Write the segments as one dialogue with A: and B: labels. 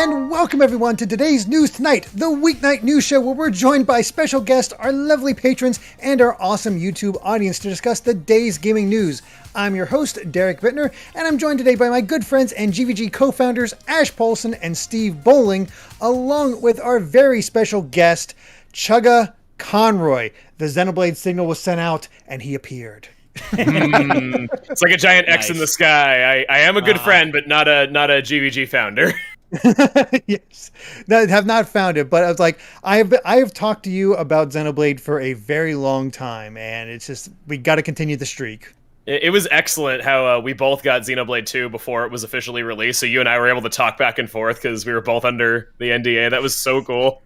A: And welcome everyone to today's News Tonight, the weeknight news show where we're joined by special guests, our lovely patrons, and our awesome YouTube audience to discuss the day's gaming news. I'm your host, Derek Bittner, and I'm joined today by my good friends and GVG co-founders, Ash Paulson and Steve Bowling, along with our very special guest, Chuggaaconroy. The Xenoblade signal was sent out, and he appeared.
B: It's like a giant X in the sky. I am a good friend, but not a GVG founder.
A: Yes, no, have not found it, but I was like, I have talked to you about Xenoblade for a very long time, and it's just we got to continue the streak.
B: It was excellent how we both got Xenoblade 2 before it was officially released, so you and I were able to talk back and forth because we were both under the NDA. That was so cool.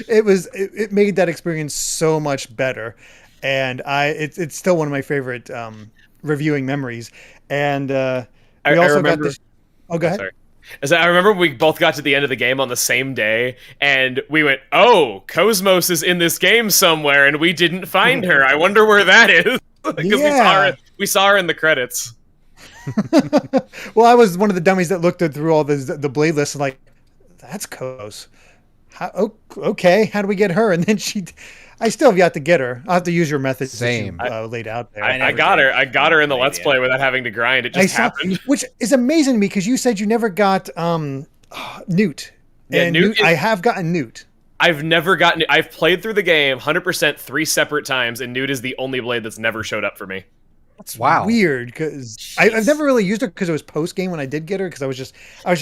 A: It made that experience so much better, and it's still one of my favorite reviewing memories. And we also
B: remember,
A: got this. Oh, go ahead.
B: Sorry. I remember we both got to the end of the game on the same day, and we went, "Oh, Cosmos is in this game somewhere, and we didn't find her. I wonder where that is." Because we saw her in the credits.
A: Well, I was one of the dummies that looked through all the blade lists and like, that's Kos. Okay, how do we get her? And then I still have yet to get her. I'll have to use your methods laid out there.
B: I got her in the Let's Play without having to grind. It just happened.
A: Which is amazing to me because you said you never got Newt.
B: Yeah,
A: and Newt I have gotten Newt.
B: I've never gotten. I've played through the game 100% 3 separate times, and Newt is the only blade that's never showed up for me.
A: That's weird because I've never really used her because it was post game when I did get her because I was just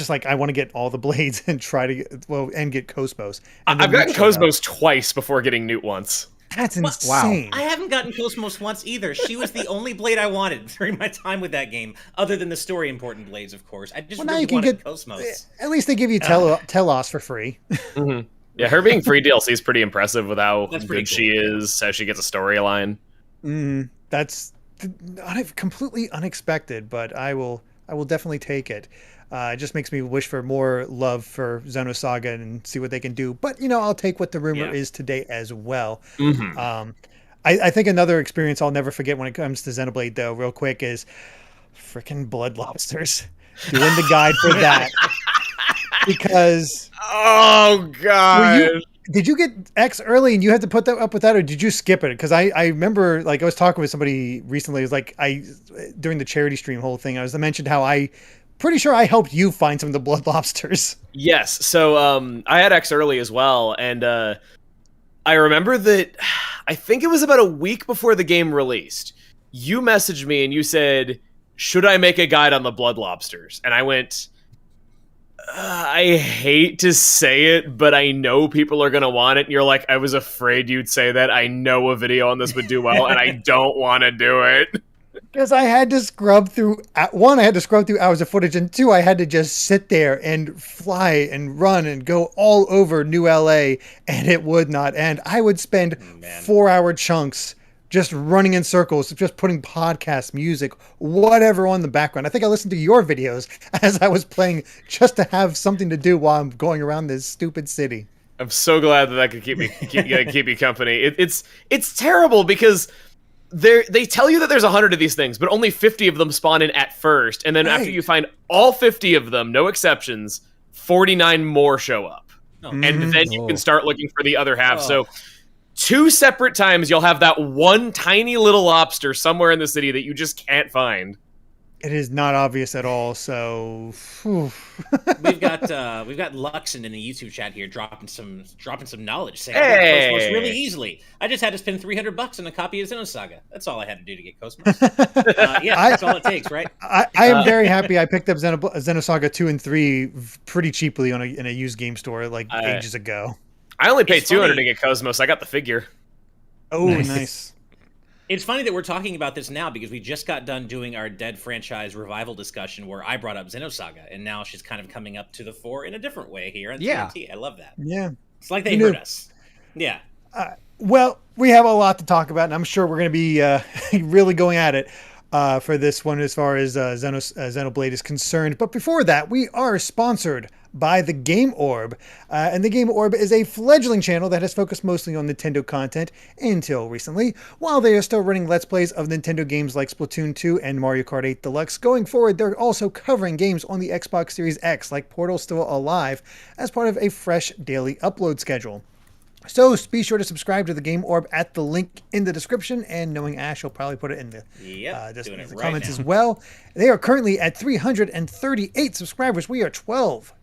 A: like I want to get all the blades and try to get Cosmos.
B: I've gotten Cosmos twice before getting Newt once.
A: That's insane.
C: Wow. I haven't gotten Cosmos once either. She was the only blade I wanted during my time with that game, other than the story important blades, of course. I just really wanted Cosmos.
A: At least they give you Telos for free.
B: Mm-hmm. Yeah, her being free DLC is pretty impressive with how good she is, how she gets a storyline.
A: That's completely unexpected, but I will definitely take it. It just makes me wish for more love for Xenosaga and see what they can do. But, I'll take what the rumor is today as well.
B: Mm-hmm.
A: I think another experience I'll never forget when it comes to Xenoblade, though, real quick, is freaking Blood Lobsters. Doing the guide for that. Because...
B: Oh, God.
A: Did you get X early and you had to put that up with that, or did you skip it? Because I remember, like, I was talking with somebody recently. It was like during the charity stream whole thing, I mentioned how pretty sure I helped you find some of the Blood Lobsters.
B: Yes. So I had X early as well, and I remember that I think it was about a week before the game released. You messaged me and you said, "Should I make a guide on the Blood Lobsters?" And I went, I hate to say it, but I know people are going to want it. And you're like, I was afraid you'd say that. I know a video on this would do well, and I don't want to do it.
A: Because I had to scrub through, one, I had to scrub through hours of footage, and two, I had to just sit there and fly and run and go all over New LA, and it would not end. I would spend 4-hour chunks just running in circles, just putting podcast music, whatever on the background. I think I listened to your videos as I was playing just to have something to do while I'm going around this stupid city.
B: I'm so glad that could keep you company. It's terrible because they tell you that there's 100 of these things, but only 50 of them spawn in at first, and then after you find all 50 of them, no exceptions, 49 more show up, and then you can start looking for the other half. So 2 separate times you'll have that one tiny little lobster somewhere in the city that you just can't find.
A: It is not obvious at all, so
C: we've got Luxon in the YouTube chat here dropping some knowledge, saying I got Cosmos really easily. I just had to spend $300 on a copy of Xenosaga. That's all I had to do to get Cosmos. That's all it takes, right?
A: I am very happy I picked up Xenosaga 2 and 3 pretty cheaply in a used game store ages ago.
B: I only paid $200 to get Cosmos. I got the figure.
A: Oh, nice.
C: It's funny that we're talking about this now because we just got done doing our Dead franchise revival discussion where I brought up Xenosaga, and now she's kind of coming up to the fore in a different way here on TNT. I love that.
A: Yeah.
C: It's like they heard us. Yeah.
A: Well, we have a lot to talk about, and I'm sure we're going to be really going at it. for this one as far as Xenoblade is concerned. But before that, we are sponsored by the Game Orb. And the Game Orb is a fledgling channel that has focused mostly on Nintendo content until recently. While they are still running Let's Plays of Nintendo games like Splatoon 2 and Mario Kart 8 Deluxe, going forward, they're also covering games on the Xbox Series X like Portal Still Alive as part of a fresh daily upload schedule. So be sure to subscribe to the Game Orb at the link in the description, and knowing Ash, will probably put it in the, the comments as well. They are currently at 338 subscribers. We are 12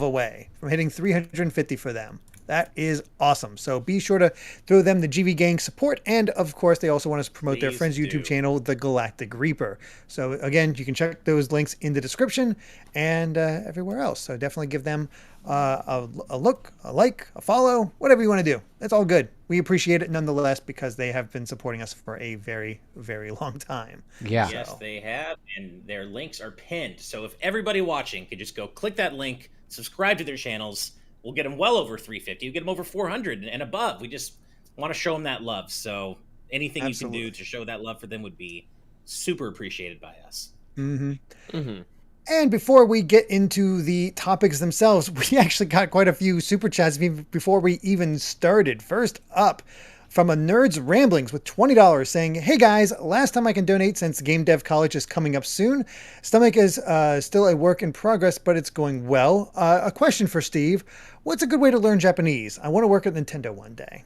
A: away from hitting 350 for them. That is awesome. So be sure to throw them the GV Gang support. And of course, they also want us to promote their friend's YouTube channel, the Galactic Reaper. So again, you can check those links in the description and everywhere else. So definitely give them a look, a like, a follow, whatever you want to do. It's all good. We appreciate it nonetheless because they have been supporting us for a very, very long time.
D: Yeah.
C: Yes, they have. And their links are pinned. So if everybody watching could just go click that link, subscribe to their channels, we'll get them well over 350. We'll get them over 400 and above. We just want to show them that love. So anything you can do to show that love for them would be super appreciated by us.
A: Mm-hmm. Mm-hmm. And before we get into the topics themselves, we actually got quite a few super chats before we even started. First up, from a Nerd's Ramblings with $20 saying, "Hey guys, last time I can donate since Game Dev College is coming up soon. Stomach is still a work in progress, but it's going well. A question for Steve. What's a good way to learn Japanese? I want to work at Nintendo one day."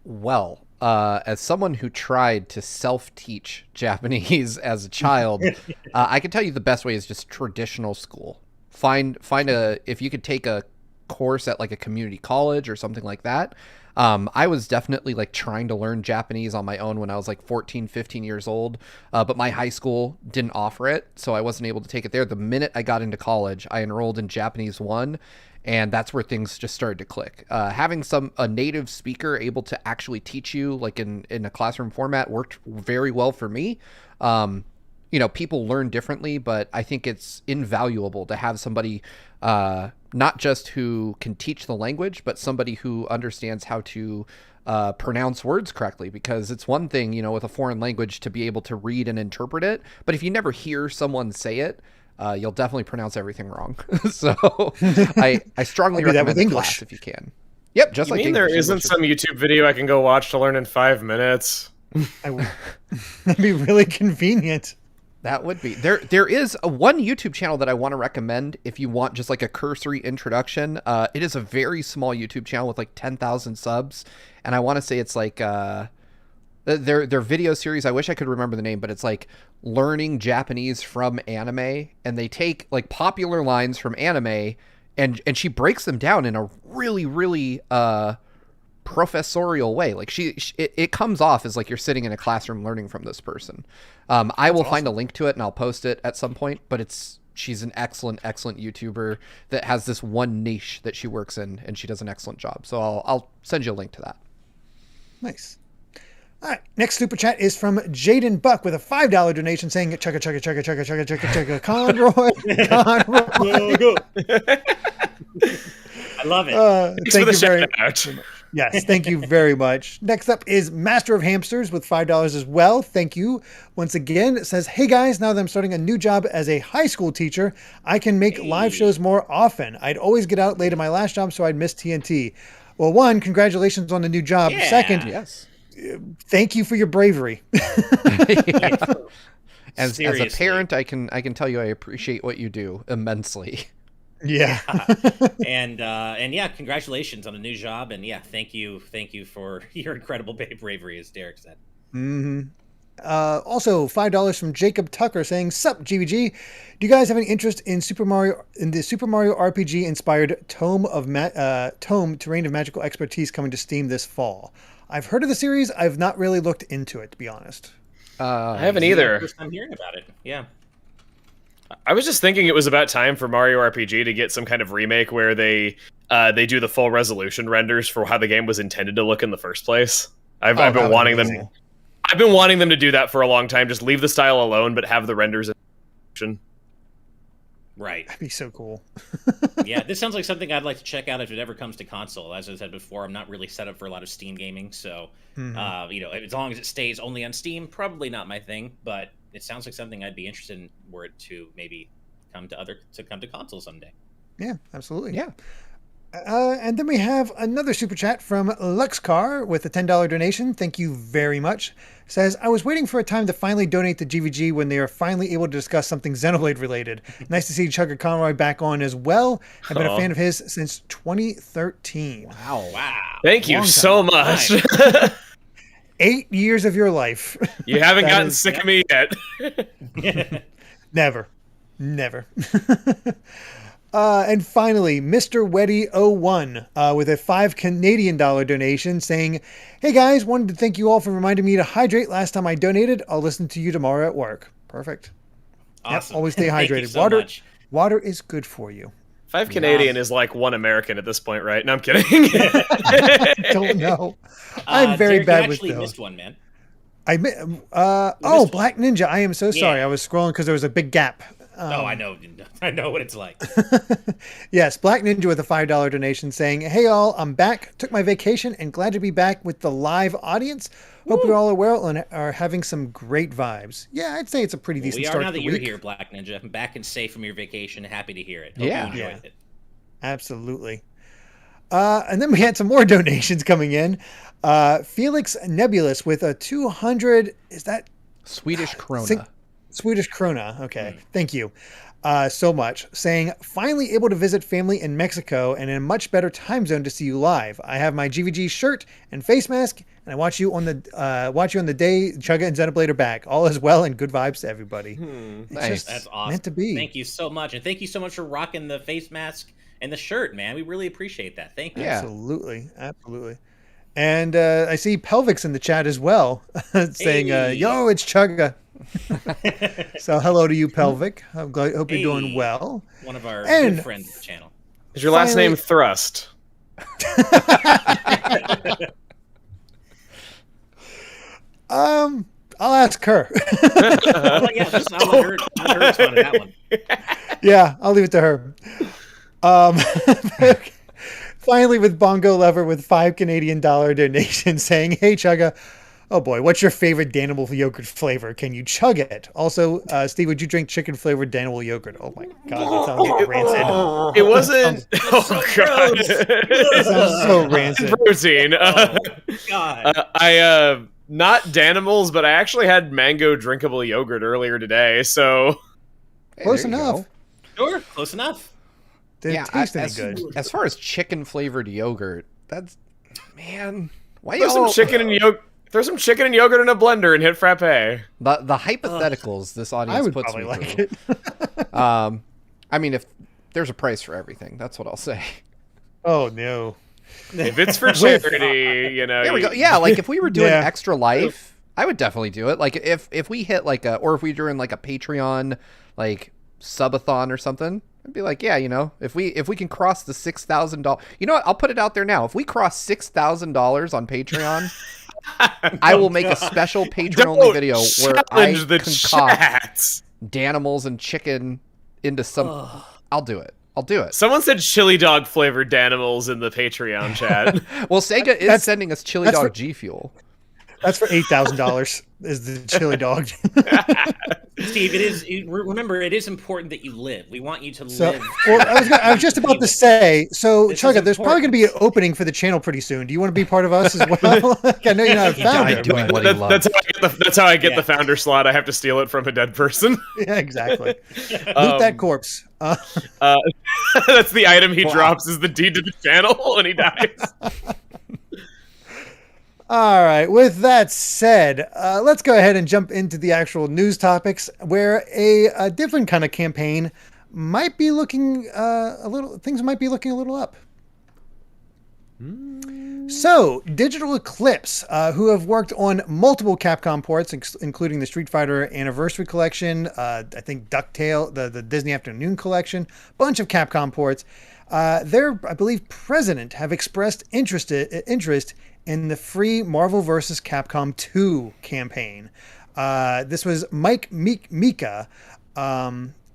D: Well, as someone who tried to self-teach Japanese as a child, I can tell you the best way is just traditional school. If you could take a course at like a community college or something like that. I was definitely like trying to learn Japanese on my own when I was like 14, 15 years old. But my high school didn't offer it, so I wasn't able to take it there. The minute I got into college, I enrolled in Japanese 1, and that's where things just started to click. Having a native speaker able to actually teach you like in a classroom format worked very well for me. People learn differently, but I think it's invaluable to have somebody not just who can teach the language, but somebody who understands how to pronounce words correctly, because it's one thing, with a foreign language to be able to read and interpret it. But if you never hear someone say it, you'll definitely pronounce everything wrong. So I strongly recommend English class if you can. Yep. Just like
B: English. There isn't some YouTube video I can go watch to learn in 5 minutes?
A: That'd be really convenient.
D: That would be. There is one YouTube channel that I want to recommend if you want just like a cursory introduction. It is a very small YouTube channel with like 10,000 subs, and I want to say it's like their video series. I wish I could remember the name, but it's like learning Japanese from anime, and they take like popular lines from anime and she breaks them down in a really, really professorial way. Like it comes off as like you're sitting in a classroom learning from this person. I will find a link to it and I'll post it at some point, but she's an excellent YouTuber that has this one niche that she works in, and she does an excellent job. So I'll send you a link to that.
A: Nice. All right, next super chat is from Jaden Buck with a $5 donation saying, "Chuggaaconroy, Conroy."
C: I love it.
A: Thank you very much. Yes, thank you very much. Next up is Master of Hamsters with $5 as well. Thank you. Once again, it says, "Hey guys, now that I'm starting a new job as a high school teacher, I can make live shows more often. I'd always get out late at my last job, so I'd miss TNT." Well, one, congratulations on the new job.
C: Yeah.
A: Second,
D: yes.
A: Thank you for your bravery.
D: As a parent, I can tell you I appreciate what you do immensely.
A: Yeah.
C: And yeah, congratulations on a new job, and yeah, thank you for your incredible bravery, as Derek said.
A: Mm-hmm. Also, $5 from Jacob Tucker saying, "Sup, GVG? Do you guys have any interest in the Super Mario RPG inspired Tome Terrain of Magical Expertise coming to Steam this fall? I've heard of the series. I've not really looked into it, to be honest."
B: I haven't either.
C: First time hearing about it. Yeah.
B: I was just thinking it was about time for Mario RPG to get some kind of remake where they do the full resolution renders for how the game was intended to look in the first place. I've been wanting them. I've been wanting them to do that for a long time. Just leave the style alone, but have the renders in.
C: Right.
A: That'd be so cool.
C: Yeah, this sounds like something I'd like to check out if it ever comes to console. As I said before, I'm not really set up for a lot of Steam gaming, so as long as it stays only on Steam, probably not my thing. But it sounds like something I'd be interested in were it to maybe come to console someday.
A: Yeah, absolutely.
D: Yeah.
A: And then we have another super chat from Luxcar with a $10 donation. Thank you very much. Says, I was waiting for a time to finally donate to GVG when they are finally able to discuss something Xenoblade related. Nice to see Chuggaaconroy back on as well. I've been a fan of his since 2013.
C: Wow.
B: Thank you so much.
A: 8 years of your life.
B: You haven't gotten sick of me yet.
A: Never. And finally, Mr. Weddy01 with a $5 Canadian donation saying, hey guys, wanted to thank you all for reminding me to hydrate last time I donated. I'll listen to you tomorrow at work. Perfect.
C: Awesome.
A: Yep, always stay hydrated.
C: Thank you so much.
A: Water is good for you.
B: 5 Canadian is like 1 American at this point, right? No, I'm kidding.
A: Don't know. I'm very
C: Derek,
A: bad
C: you
A: with
C: actually
A: those.
C: missed one, man.
A: Black Ninja. I am so sorry.
C: Yeah.
A: I was scrolling because there was a big gap.
C: I know what it's like.
A: Yes, Black Ninja with a $5 donation saying, hey all, I'm back. Took my vacation and glad to be back with the live audience. Hope you're all well and are having some great vibes. Yeah, I'd say it's a pretty decent start
C: now
A: to
C: that
A: the
C: you're
A: week.
C: here, Black Ninja. I'm back and safe from your vacation. Happy to hear it. Hope
D: Yeah.
C: you enjoyed it.
A: Absolutely. And then we had some more donations coming in. Felix Nebulous with a 200, is that
D: Swedish krona.
A: Swedish krona? Okay, thank you so much. Saying, finally able to visit family in Mexico and in a much better time zone to see you live. I have my GVG shirt and face mask, and I watch you on the day Chugga and Xenoblade are back. All is well and good vibes to everybody. It's
D: Nice.
A: just
C: That's awesome.
A: meant to be.
C: Thank you so much. And thank you so much for rocking the face mask and the shirt, man. We really appreciate that. Thank you.
D: Yeah.
A: Absolutely. And I see Pelvix in the chat as well, saying,
C: Hey.
A: yo, it's Chugga. So hello to you, Pelvic. Hope you're doing well.
C: One of our
A: And
C: good friends of the channel.
B: Is your last
A: Finally-
B: name Thrust?
A: I'll ask her.
C: Oh, yeah, I'll let her respond to that one.
A: Yeah, I'll leave it to her. Finally, with Bongo Lover with $5 Canadian donation saying, hey, Chugga. Oh boy, what's your favorite Danimal yogurt flavor? Can you chug it? Also, Steve, would you drink chicken flavored Danimal yogurt? Oh my god, that sounds like rancid.
B: It wasn't. Oh god,
A: That sounds so rancid.
B: protein.
C: God.
B: I not Danimals, but I actually had mango drinkable yogurt earlier today. So
D: Hey,
A: Close
D: there you
A: enough.
D: go.
C: Sure, close enough.
A: Did
D: Yeah,
A: it taste any
D: as,
A: good?
D: as far as chicken flavored yogurt, that's man. Why
B: throw some
D: y'all?
B: chicken and yogurt. Throw some chicken and yogurt in a blender and hit frappe.
D: The hypotheticals this
A: I
D: audience
A: would
D: puts
A: probably
D: me
A: like
D: through.
A: it.
D: I mean, if there's a price for everything, that's what I'll say.
A: Oh no.
B: If it's for charity, you know.
D: There we go. Yeah, like if we were doing
A: Yeah.
D: Extra Life, I would definitely do it. Like if we hit like or if we were doing like a Patreon like subathon or something, I'd be like, yeah, you know, if we can cross the $6,000, you know what? I'll put it out there now. If we cross $6,000 on Patreon, I will make a special Patreon only video where I
B: challenge the
D: concoct
B: chats.
D: Danimals and chicken into some. I'll do it.
B: Someone said chili dog flavored Danimals in the Patreon chat.
D: Well, Sega is
A: That's-
D: sending us Chili
A: that's
D: Dog
A: for-
D: G Fuel.
A: That's for $8,000 is the chili dog.
C: Steve, remember, it is important that you live. We want you to
A: So,
C: live.
A: well, I was just about to say, so
C: This is
A: Chugga, there's probably going to be an
C: important.
A: opening for the channel pretty soon. Do you want to be part of us as well? Like, I know you're not a
C: He
A: founder.
D: died doing
A: but-
D: what he
B: That's
D: loves.
B: how I get
C: Yeah.
B: the founder slot. I have to steal it from a dead person.
A: Yeah, exactly. Loot that corpse.
B: That's the item he drops is the deed to the channel when he dies.
A: All right. With that said, let's go ahead and jump into the actual news topics, where a different kind of campaign might be looking things might be looking a little up. So, Digital Eclipse, who have worked on multiple Capcom ports, including the Street Fighter Anniversary Collection, I think DuckTale, the Disney Afternoon Collection, bunch of Capcom ports. Their, I believe, president have expressed interest in the free Marvel vs. Capcom 2 campaign. This was Mike Mika,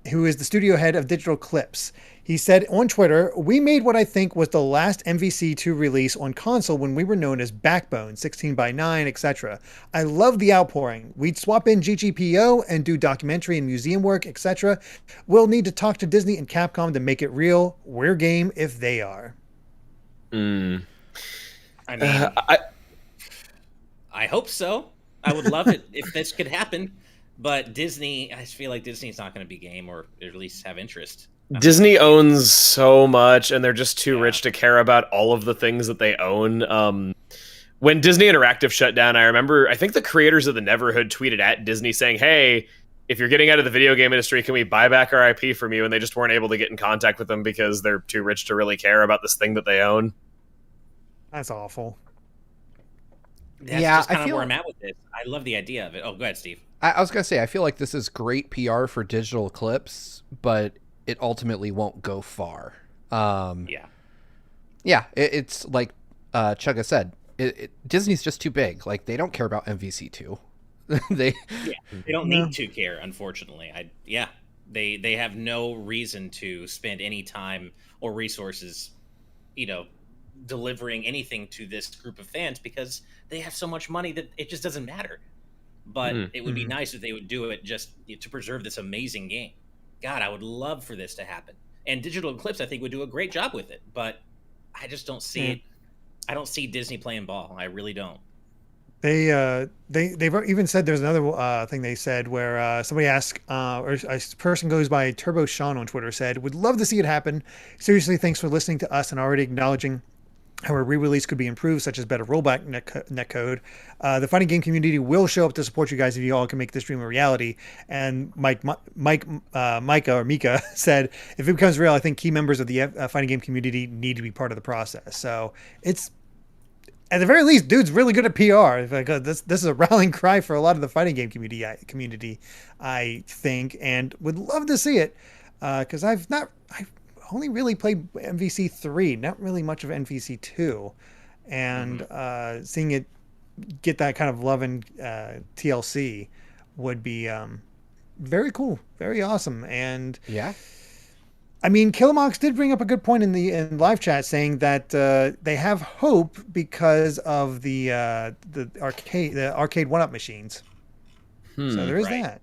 A: who is the studio head of Digital Eclipse. He said on Twitter, "We made what I think was the last MVC2 release on console when we were known as Backbone, 16:9, etc. I love the outpouring. We'd swap in GGPO and do documentary and museum work, etc. We'll need to talk to Disney and Capcom to make it real. We're game if they are."
C: I mean, I hope so. I would love it if this could happen. But Disney, I feel like Disney's not going to be game, or at least have interest.
B: Disney owns so much, and they're just too rich to care about all of the things that they own. When Disney Interactive shut down, I think the creators of the Neverhood tweeted at Disney saying, "Hey, if you're getting out of the video game industry, can we buy back our IP from you?" And they just weren't able to get in contact with them because they're too rich to really care about this thing that they own.
A: That's awful.
C: That's just kind of where I'm at with this. I love the idea of it. Oh, go ahead, Steve.
D: I was going to say, I feel like this is great PR for Digital Eclipse, but it ultimately won't go far. It's like Chugga said, Disney's just too big. Like, they don't care about MVC2. They
C: don't need to care, unfortunately. They have no reason to spend any time or resources, delivering anything to this group of fans because they have so much money that it just doesn't matter. But it would be nice if they would do it just to preserve this amazing game. God, I would love for this to happen. And Digital Eclipse, I think, would do a great job with it. But I just don't see it. I don't see Disney playing ball. I really don't.
A: They've even said there's another thing they said where somebody asked, or a person goes by Turbo Sean on Twitter said, "Would love to see it happen. Seriously, thanks for listening to us and already acknowledging how a re-release could be improved, such as better rollback netcode. The fighting game community will show up to support you guys if you all can make this dream a reality." And Micah said, "If it becomes real, I think key members of the fighting game community need to be part of the process." So it's, at the very least, dude's really good at PR. This is a rallying cry for a lot of the fighting game community, I think, and would love to see it because I've only really played MVC3, not really much of MVC2, and seeing it get that kind of love in TLC would be very cool, very awesome. And I mean, Killamox did bring up a good point in live chat, saying that they have hope because of the arcade 1-up machines. So there is that.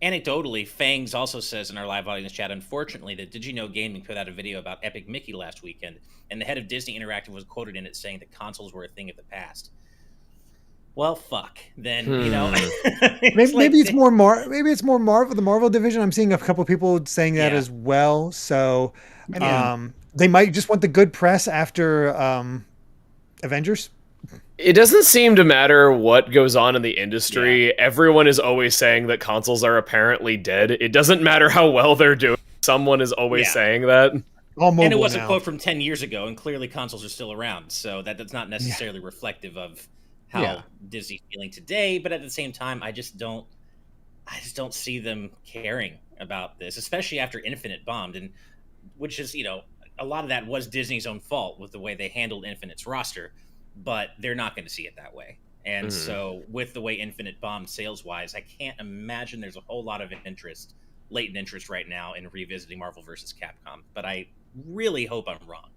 C: Anecdotally, Fangs also says in our live audience chat, unfortunately, that Did You Know Gaming put out a video about Epic Mickey last weekend, and the head of Disney Interactive was quoted in it saying that consoles were a thing of the past. Well, fuck. Then
A: maybe it's more Marvel, the Marvel division. I'm seeing a couple of people saying that as well. So they might just want the good press after Avengers.
B: It doesn't seem to matter what goes on in the industry. Everyone is always saying that consoles are apparently dead. It doesn't matter how well they're doing. Someone is always saying that.
C: And it was a quote from 10 years ago, and clearly consoles are still around. So that's not necessarily reflective of how Disney's feeling today. But at the same time, I just don't see them caring about this, especially after Infinite bombed, and which is, a lot of that was Disney's own fault with the way they handled Infinite's roster. But they're not going to see it that way. And so with the way Infinite bombed sales-wise, I can't imagine there's a whole lot of latent interest right now in revisiting Marvel vs. Capcom. But I really hope I'm wrong.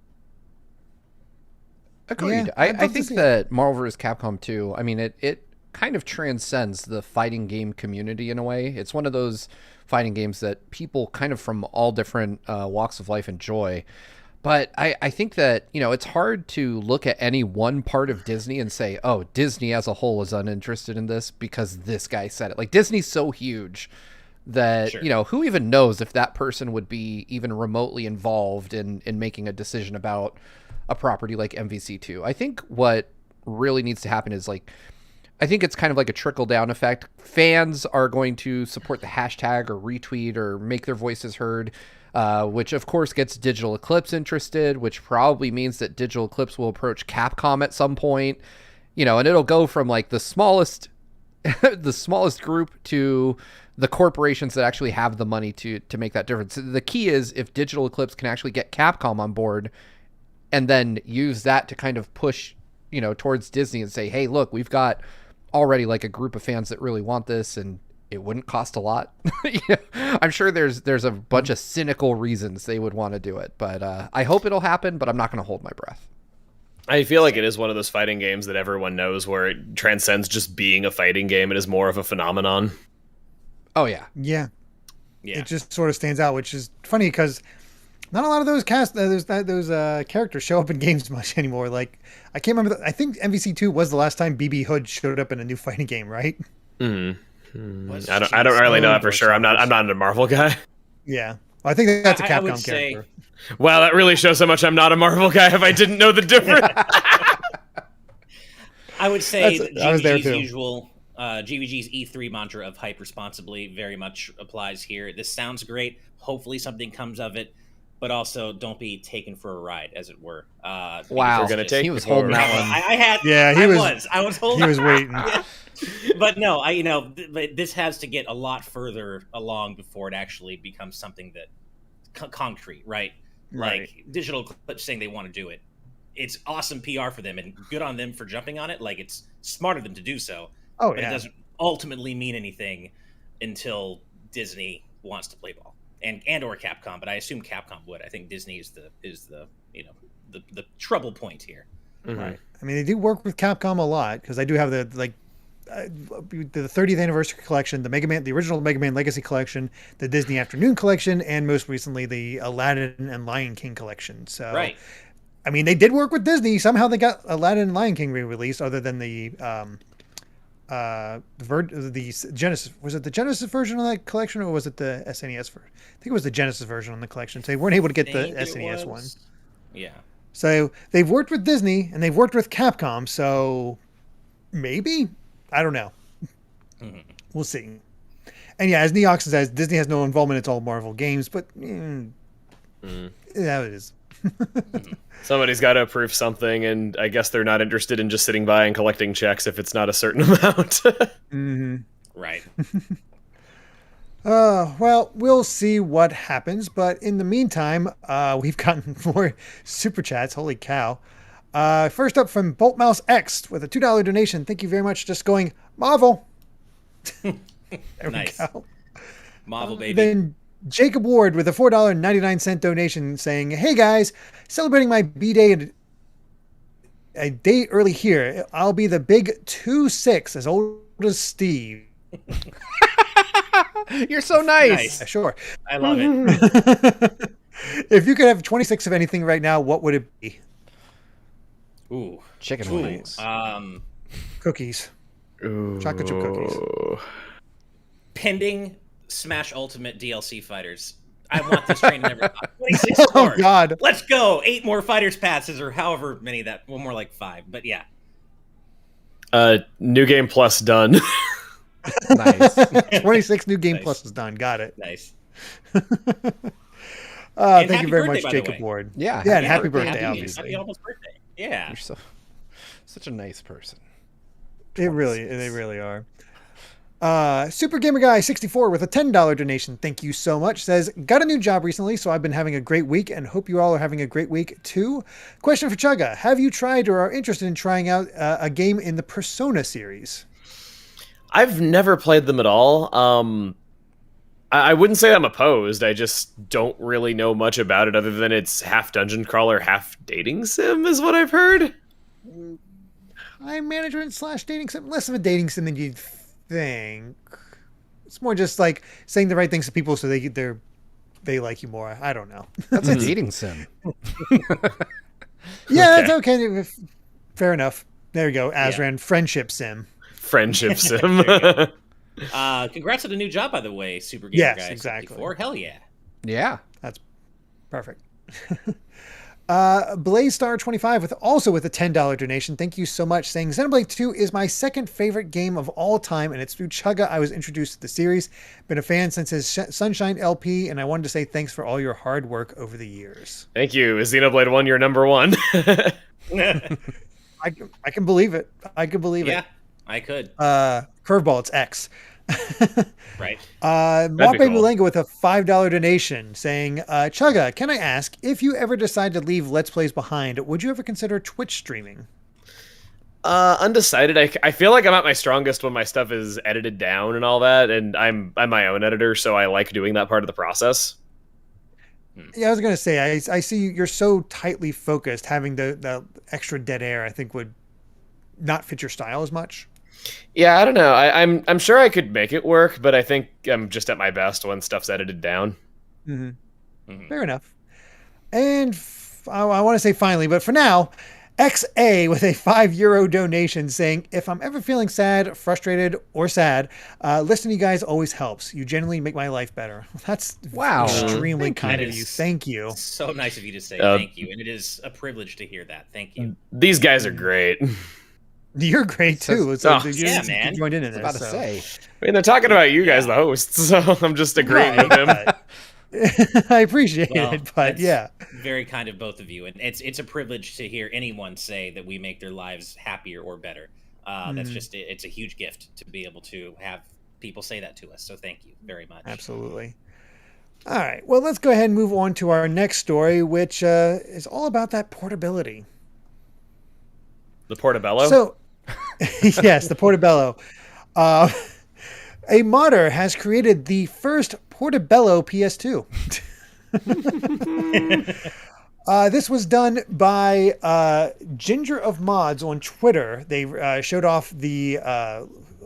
D: Agreed. Yeah, I think that Marvel vs. Capcom 2, I mean, it kind of transcends the fighting game community in a way. It's one of those fighting games that people kind of from all different walks of life enjoy. But I think that, it's hard to look at any one part of Disney and say, oh, Disney as a whole is uninterested in this because this guy said it. Like, Disney's so huge that, who even knows if that person would be even remotely involved in making a decision about a property like MVC2. I think what really needs to happen is, I think it's kind of like a trickle-down effect. Fans are going to support the hashtag or retweet or make their voices heard, which of course gets Digital Eclipse interested, which probably means that Digital Eclipse will approach Capcom at some point, and it'll go from the smallest group to the corporations that actually have the money to make that difference. The key is if Digital Eclipse can actually get Capcom on board and then use that to kind of push, towards Disney and say, hey, look, we've got already a group of fans that really want this, and it wouldn't cost a lot. Yeah, I'm sure there's a bunch of cynical reasons they would want to do it, but I hope it'll happen, but I'm not going to hold my breath.
B: I feel like it is one of those fighting games that everyone knows where it transcends just being a fighting game. It is more of a phenomenon.
D: Oh, yeah.
A: Yeah.
C: Yeah.
A: It just sort of stands out, which is funny because not a lot of those characters show up in games much anymore. Like, I can't remember. I think MVC2 was the last time BB Hood showed up in a new fighting game, right?
B: I don't really know that for sure. I'm not a Marvel guy.
A: Yeah. Well, I think that's a
C: I would
A: Capcom
C: say-
A: character.
B: Wow, that really shows how much I'm not a Marvel guy if I didn't know the difference.
C: I would say
A: I was there
C: GVG's
A: too.
C: usual GVG's E3 mantra of hype responsibly very much applies here. This sounds great. Hopefully something comes of it, but also don't be taken for a ride, as it were.
D: Wow.
B: We're gonna take
D: He was
B: you for a
D: holding that
B: ride.
D: one.
C: I had.
A: Yeah,
C: I was holding.
A: He was waiting.
C: Yeah. But no, but this has to get a lot further along before it actually becomes something that concrete, right?
A: Right.
C: Like Digital Eclipse saying they want to do it. It's awesome PR for them and good on them for jumping on it. Like, it's smart of them to do so.
A: Oh,
C: But it
A: yeah.
C: doesn't ultimately mean anything until Disney wants to play ball and or Capcom. But I assume Capcom would. I think Disney is the the trouble point here.
A: Right. I mean, they do work with Capcom a lot because I do have the 30th anniversary collection, the original Mega Man Legacy collection, the Disney Afternoon collection, and most recently the Aladdin and Lion King collection. So,
C: Right.
A: I mean, they did work with Disney. Somehow they got Aladdin and Lion King re-released, other than the Genesis. Was it the Genesis version of that collection, or was it the SNES version? I think it was the Genesis version on the collection. So they weren't able to get the
C: Think it
A: SNES one.
C: was. Yeah.
A: So they've worked with Disney and they've worked with Capcom. So maybe, I don't know. We'll see. And yeah, as Neox says, Disney has no involvement. It's all Marvel games, but yeah, it is.
B: Somebody's got to approve something, and I guess they're not interested in just sitting by and collecting checks if it's not a certain amount.
C: Right.
A: Well, we'll see what happens. But in the meantime, we've gotten more super chats. Holy cow. First up from Boltmouse X with a $2 donation. Thank you very much. Just going, Marvel. There
C: Nice.
A: we go.
C: Marvel baby.
A: Then Jacob Ward with a $4.99 donation saying, hey guys, celebrating my B-Day a day early here. I'll be the big 2-6 as old as Steve.
D: You're so nice.
C: Nice.
A: Sure.
C: I love it.
A: If you could have 26 of anything right now, what would it be?
C: Ooh.
D: Chicken wings.
A: Cookies. Chocolate chip cookies.
C: Pending Smash Ultimate DLC fighters. I want this train to never stop. 26
A: Oh,
C: more.
A: God.
C: Let's go. 8 more fighters passes or however many that. Well, more like 5. But yeah.
B: New Game Plus done.
D: Nice.
A: 26 new Game
C: Nice.
A: Plus is done. Got it.
C: Nice.
A: Thank
C: happy
A: you very
C: birthday,
A: much,
C: by the
A: Jacob
C: way.
A: Ward.
D: Yeah.
A: Yeah, and happy
C: birthday,
A: birthday,
C: happy
A: obviously.
C: almost birthday. Yeah.
D: You're such a nice person.
A: They really are. Super Gamer Guy 64 with a $10 donation. Thank you so much. Says, got a new job recently, so I've been having a great week and hope you all are having a great week too. Question for Chugga. Have you tried or are interested in trying out a game in the Persona series?
B: I've never played them at all. I wouldn't say I'm opposed. I just don't really know much about it other than it's half dungeon crawler, half dating sim is what I've heard.
A: Time management / dating sim. Less of a dating sim than you'd think. It's more just like saying the right things to people so they like you more. I don't know.
D: That's a dating sim.
A: Yeah, that's okay. Fair enough. There you go. Azran, friendship sim.
B: Friendship sim.
C: Congrats on a new job, by the way, Super Gamer
A: Yes,
C: Guy.
A: exactly.
C: 64. Hell yeah.
D: Yeah.
A: That's perfect. BlazeStar25 with a $10 donation. Thank you so much. Saying Xenoblade 2 is my second favorite game of all time, and it's through Chugga I was introduced to the series. Been a fan since his Sunshine LP, and I wanted to say thanks for all your hard work over the years.
B: Thank you. Is Xenoblade 1 your number one?
A: I can believe it. I can believe
C: Yeah,
A: it.
C: I could.
A: Curveball, it's X.
C: Right.
A: Mape
B: cool.
A: Mulenga with a $5 donation saying, Chugga, can I ask, if you ever decide to leave Let's Plays behind, would you ever consider Twitch streaming?
B: Undecided. I feel like I'm at my strongest when my stuff is edited down and all that, and I'm my own editor, so I like doing that part of the process.
A: Yeah, I was gonna say I see you're so tightly focused. Having the extra dead air, I think, would not fit your style as much.
B: Yeah, I don't know. I'm sure I could make it work, but I think I'm just at my best when stuff's edited down.
A: Fair enough. And I want to say finally, but for now, XA with a €5 donation saying, if I'm ever feeling sad, frustrated, or sad, listening to you guys always helps. You genuinely make my life better. That's
D: Wow.
A: extremely kind of
C: That
A: you.
C: is
A: Thank you.
C: So nice of you to say thank you. And it is a privilege to hear that. Thank you.
B: These guys are great.
A: You're great too. It's like, you
C: yeah, man.
A: joined in
D: I was
A: this.
D: about to
A: So.
D: say.
B: I mean, they're talking about you guys, the hosts, so I'm just agreeing with them.
A: I appreciate
C: Well,
A: it, but
C: that's
A: yeah.
C: very kind of both of you. And it's a privilege to hear anyone say that we make their lives happier or better. That's just, it's a huge gift to be able to have people say that to us. So thank you very much.
A: Absolutely. All right. Well, let's go ahead and move on to our next story, which is all about that portability.
B: The Portobello?
A: So, yes, the Portobello. A modder has created the first Portobello PS2. This was done by Ginger of Mods on Twitter. They showed off the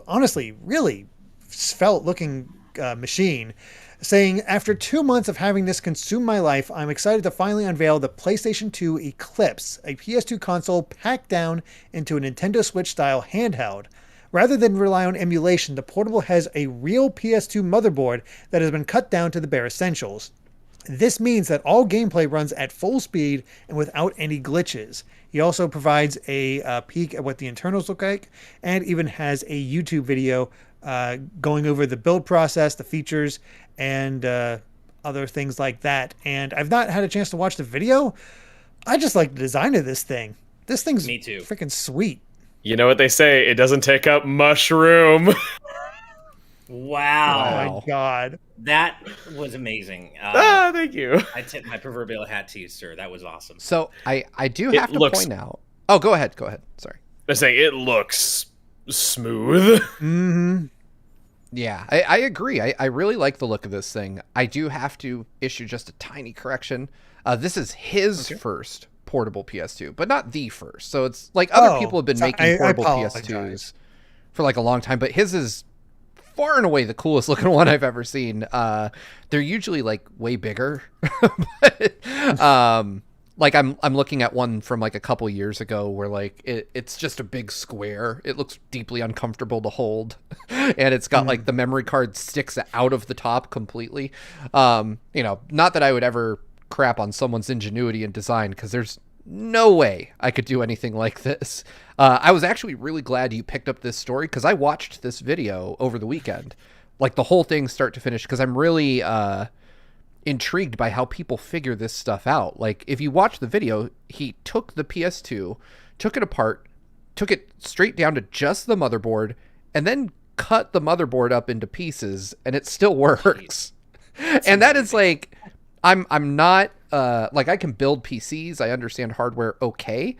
A: honestly really svelte-looking machine, saying, after 2 months of having this consume my life, I'm excited to finally unveil the PlayStation 2 Eclipse, a PS2 console packed down into a Nintendo Switch-style handheld. Rather than rely on emulation, the portable has a real PS2 motherboard that has been cut down to the bare essentials. This means that all gameplay runs at full speed and without any glitches. He also provides a peek at what the internals look like, and even has a YouTube video going over the build process, the features, and other things like that. And I've not had a chance to watch the video. I just like the design of this thing. This thing's
C: Me too.
A: Freaking sweet.
B: You know what they say, it doesn't take up much room.
C: Wow.
A: Oh my god.
C: That was amazing.
B: Thank you.
C: I tip my proverbial hat to you, sir. That was awesome.
D: So I do have to point out. Oh, go ahead. Sorry.
B: They're saying it looks smooth.
A: Mm-hmm.
D: Yeah, I agree. I really like the look of this thing. I do have to issue just a tiny correction. This is his first portable PS2, but not the first. So it's like other people have been making portable PS2s for like a long time, but his is far and away the coolest looking one I've ever seen. They're usually like way bigger, but like I'm looking at one from like a couple years ago where like it's just a big square. It looks deeply uncomfortable to hold, and it's got like the memory card sticks out of the top completely. You know, not that I would ever crap on someone's ingenuity and design, because there's no way I could do anything like this. I was actually really glad you picked up this story, because I watched this video over the weekend, like the whole thing start to finish, because I'm really intrigued by how people figure this stuff out. Like, if you watch the video, he took the PS2, took it apart, took it straight down to just the motherboard, and then cut the motherboard up into pieces, and it still works. And that is like, I'm not like, I can build PCs, I understand hardware okay.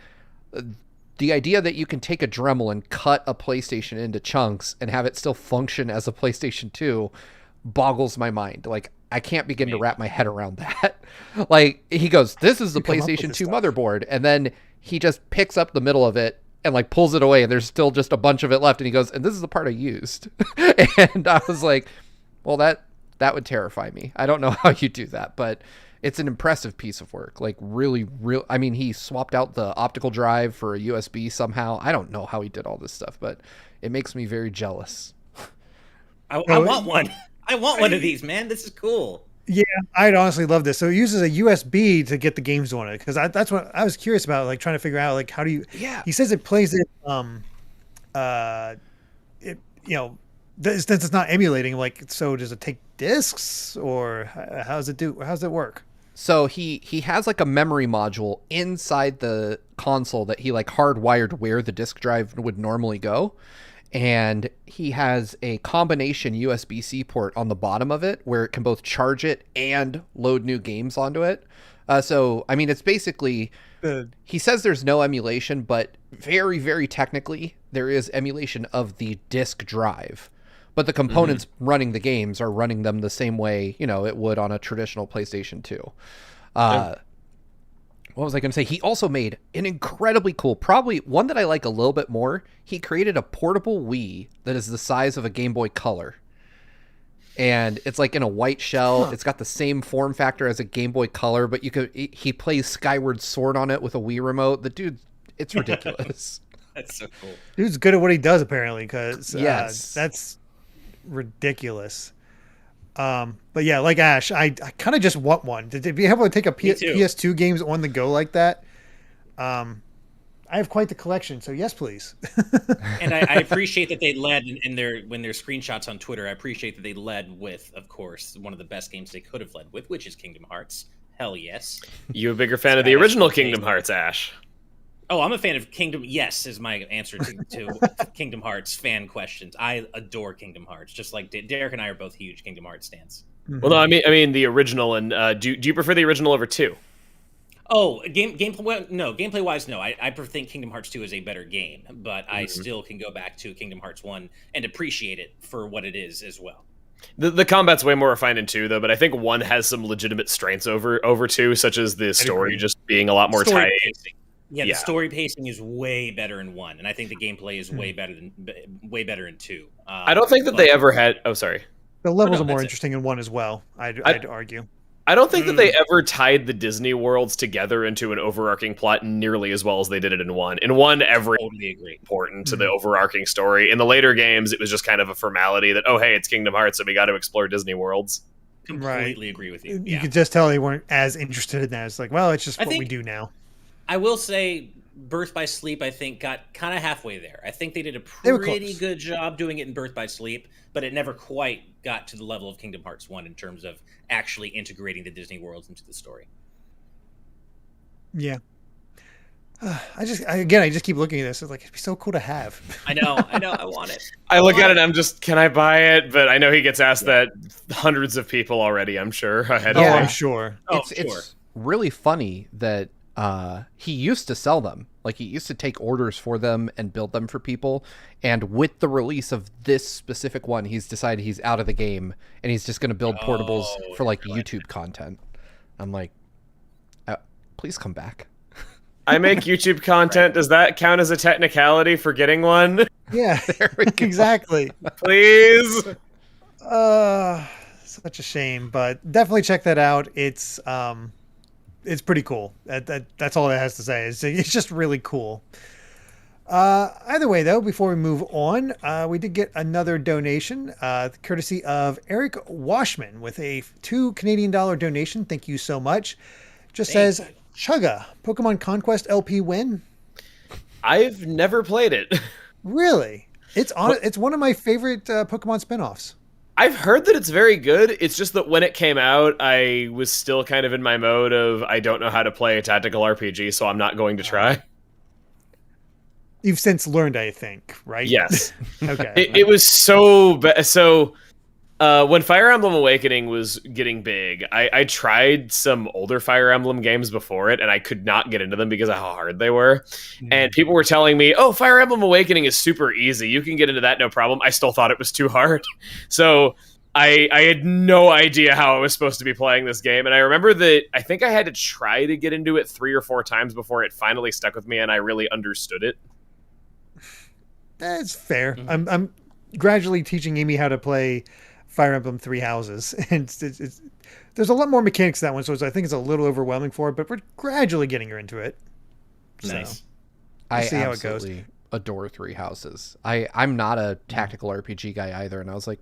D: The idea that you can take a Dremel and cut a PlayStation into chunks and have it still function as a PlayStation 2 boggles my mind. Like, I can't begin to wrap my head around that. Like, he goes, this is the PlayStation 2 motherboard, and then he just picks up the middle of it and like pulls it away, and there's still just a bunch of it left, and he goes, and this is the part I used. And I was like, well, that would terrify me. I don't know how you do that, but it's an impressive piece of work. Like, really, I mean, he swapped out the optical drive for a USB somehow. I don't know how he did all this stuff, but it makes me very jealous.
C: I want one. I want one of these, man. This is cool.
A: Yeah, I'd honestly love this. So it uses a USB to get the games on it, because that's what I was curious about, like trying to figure out, like, how do you?
D: Yeah.
A: He says it plays it. It, you know, since it's not emulating. Like, so does it take discs, or how does it do? How does it work?
D: So he has like a memory module inside the console that he like hardwired where the disk drive would normally go. And he has a combination USB-C port on the bottom of it where it can both charge it and load new games onto it. So, I mean, it's basically, he says there's no emulation, but very, very technically, there is emulation of the disk drive. But the components running the games are running them the same way, it would on a traditional PlayStation 2. What was I going to say? He also made an incredibly cool, probably one that I like a little bit more. He created a portable Wii that is the size of a Game Boy Color. And it's like in a white shell. It's got the same form factor as a Game Boy Color, but he plays Skyward Sword on it with a Wii remote. The dude, it's ridiculous.
C: That's so cool.
A: Dude's good at what he does, apparently, because
D: yes.
A: That's ridiculous. But yeah, like Ash, I kind of just want one. To be able to take a PS2 games on the go like that. I have quite the collection, so yes, please.
C: And I appreciate that they led in their screenshots on Twitter. I appreciate that they led with, of course, one of the best games they could have led with, which is Kingdom Hearts. Hell yes.
B: You a bigger fan of the original Kingdom Hearts, Ash?
C: Oh, I'm a fan of Kingdom. Yes, is my answer to Kingdom Hearts fan questions. I adore Kingdom Hearts. Just like Derek and I are both huge Kingdom Hearts fans.
B: Well, no, I mean the original. And do you prefer the original over 2?
C: Oh, gameplay wise, no. I think Kingdom Hearts 2 is a better game, but I still can go back to Kingdom Hearts 1 and appreciate it for what it is as well.
B: The combat's way more refined in 2, though, but I think 1 has some legitimate strengths over 2, such as the story just being a lot more tight.
C: Yeah, the story pacing is way better in 1, and I think the gameplay is way better in 2.
B: I don't think that they ever had. Oh, sorry.
A: The levels are more interesting in 1 as well. I'd argue.
B: I don't think that they ever tied the Disney worlds together into an overarching plot nearly as well as they did it in 1. In 1,
C: totally agree.
B: Important to the overarching story. In the later games, it was just kind of a formality that, oh, hey, it's Kingdom Hearts, so we got to explore Disney worlds.
C: Completely agree with you.
A: You could just tell they weren't as interested in that. It's like, well, it's just what we do now.
C: I will say Birth by Sleep, I think, got kind of halfway there. I think they did a pretty good job doing it in Birth by Sleep, but it never quite got to the level of Kingdom Hearts 1 in terms of actually integrating the Disney worlds into the story.
A: Yeah. I just keep looking at this. It's like, it'd be so cool to have.
C: I know. I want it.
B: I look at it and I'm just, can I buy it? But I know he gets asked that hundreds of people already, I'm sure.
A: I'm sure.
D: It's really funny that he used to sell them. Like, he used to take orders for them and build them for people. And with the release of this specific one, he's decided he's out of the game and he's just going to build portables for like YouTube content. I'm like, please come back.
B: I make YouTube content. Does that count as a technicality for getting one?
A: Yeah, exactly.
B: Please.
A: Such a shame, but definitely check that out. It's pretty cool. That's all it has to say. It's just really cool. Either way, though, before we move on, we did get another donation, courtesy of Eric Washman with a $2 Canadian donation. Thank you so much. Just says, Chugga, Pokemon Conquest LP win?
B: I've never played it.
A: Really? It's one of my favorite Pokemon spinoffs.
B: I've heard that it's very good. It's just that when it came out, I was still kind of in my mode of, I don't know how to play a tactical RPG, so I'm not going to try.
A: You've since learned, I think, right?
B: Yes.
A: Okay.
B: It was so bad. So when Fire Emblem Awakening was getting big, I tried some older Fire Emblem games before it, and I could not get into them because of how hard they were. And people were telling me, oh, Fire Emblem Awakening is super easy. You can get into that, no problem. I still thought it was too hard. So I had no idea how I was supposed to be playing this game. And I remember that I think I had to try to get into it 3 or 4 times before it finally stuck with me and I really understood it.
A: That's fair. I'm gradually teaching Amy how to play Fire Emblem Three Houses, and there's a lot more mechanics to that one, so I think it's a little overwhelming for her, but we're gradually getting her into it.
C: Nice.
A: So, we'll see how it goes.
D: Absolutely adore Three Houses. I'm not a tactical RPG guy either, and I was like,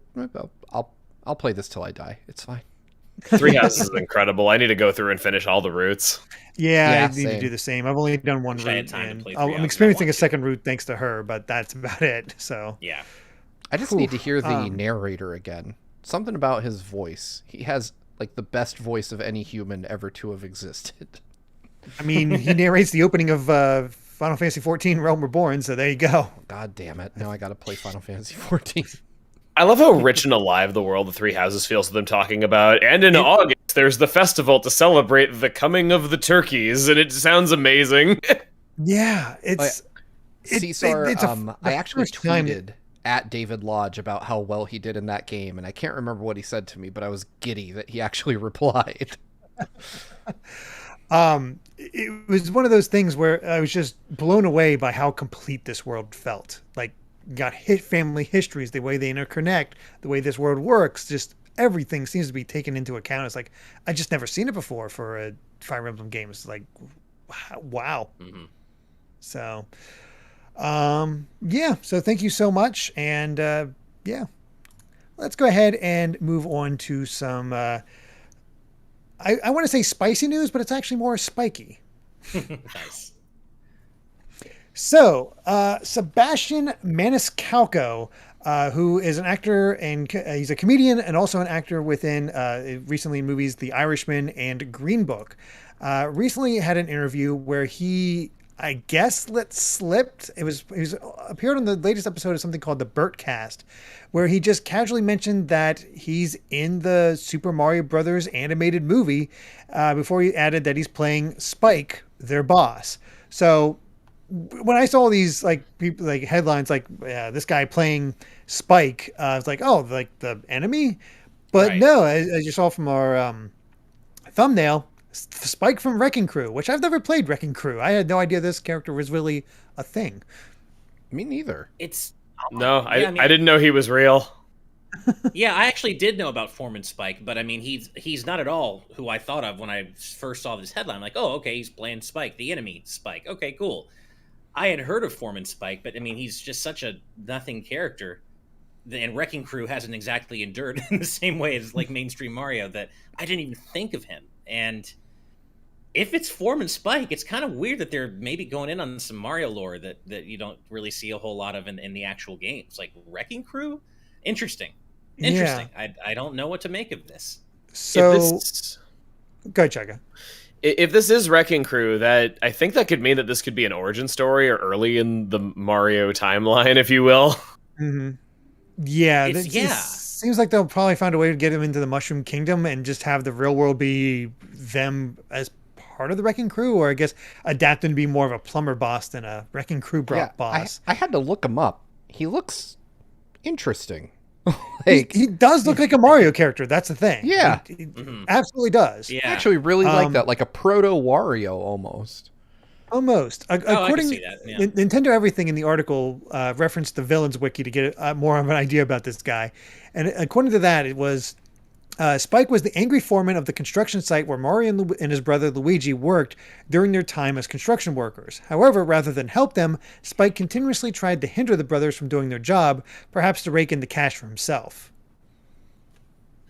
D: I'll play this till I die. It's fine.
B: Three Houses is incredible. I need to go through and finish all the routes.
A: Yeah, I need to do the same. I've only done one route, and I'm experiencing a second route thanks to her, but that's about it. So
C: yeah,
D: I just need to hear the narrator again. Something about his voice. He has like the best voice of any human ever to have existed.
A: I mean, he narrates the opening of Final Fantasy XIV Realm Reborn, so there you go.
D: God damn it. Now I got to play Final Fantasy XIV.
B: I love how rich and alive the world of Three Houses feels with them talking about. And in August, there's the festival to celebrate the coming of the turkeys, and it sounds amazing.
A: Yeah, it's
D: Caesar, I actually
A: first time-
D: tweeted at David Lodge about how well he did in that game, and I can't remember what he said to me, but I was giddy that he actually replied.
A: It was one of those things where I was just blown away by how complete this world felt. Like, got family histories, the way they interconnect, the way this world works, just everything seems to be taken into account. It's like, I just never seen it before for a Fire Emblem game. It's like, wow.
C: Mhm.
A: So, yeah. So thank you so much. And, yeah, let's go ahead and move on to some, I want to say spicy news, but it's actually more spiky.
C: Nice.
A: So, Sebastian Maniscalco, who is an actor and he's a comedian and also an actor within recently in movies The Irishman and Green Book, recently had an interview where he, I guess, slipped. He was appeared on the latest episode of something called the Bertcast, where he just casually mentioned that he's in the Super Mario Brothers animated movie, before he added that he's playing Spike, their boss. So when I saw these people headlines this guy playing Spike, I was like, oh, like the enemy, but
C: Right.
A: no, as you saw from our thumbnail, Spike from Wrecking Crew, which I've never played Wrecking Crew. I had no idea this character was really a thing.
D: Me neither.
C: It's
B: No,
C: Yeah,
B: I didn't know he was real.
C: yeah, I actually did know about Foreman Spike, but I mean, he's not at all who I thought of when I first saw this headline. I'm like, oh, okay, he's playing Spike, the enemy Spike. Okay, cool. I had heard of Foreman Spike, but I mean, he's just such a nothing character, and Wrecking Crew hasn't exactly endured in the same way as like mainstream Mario, that I didn't even think of him. And if it's Foreman Spike, it's kind of weird that they're maybe going in on some Mario lore that you don't really see a whole lot of in the actual games. Like Wrecking Crew? Interesting.
A: Yeah.
C: I don't know what to make of this.
A: So,
B: If
A: go, Chugga.
B: this is Wrecking Crew, that I think that could mean that this could be an origin story or early in the Mario timeline, if you will.
A: Mm-hmm. Yeah,
C: It's-
A: it
C: yeah.
A: seems like they'll probably find a way to get him into the Mushroom Kingdom and just have the real world be them as part of the Wrecking Crew, or I guess adapt and be more of a plumber boss than a Wrecking Crew boss.
D: I had to look him up. He looks interesting.
A: He does look like a Mario character. That's the thing.
D: Yeah.
A: He
C: Mhm.
A: absolutely does.
C: Yeah.
D: I actually really like
A: Um,
D: that, like a proto Wario almost.
A: Almost.
C: I can
A: According
C: see that, yeah.
A: Nintendo Everything in the article referenced the villains wiki to get more of an idea about this guy. And according to that, it was Spike was the angry foreman of the construction site where Mario and his brother Luigi worked during their time as construction workers. However, rather than help them, Spike continuously tried to hinder the brothers from doing their job, perhaps to rake in the cash for himself.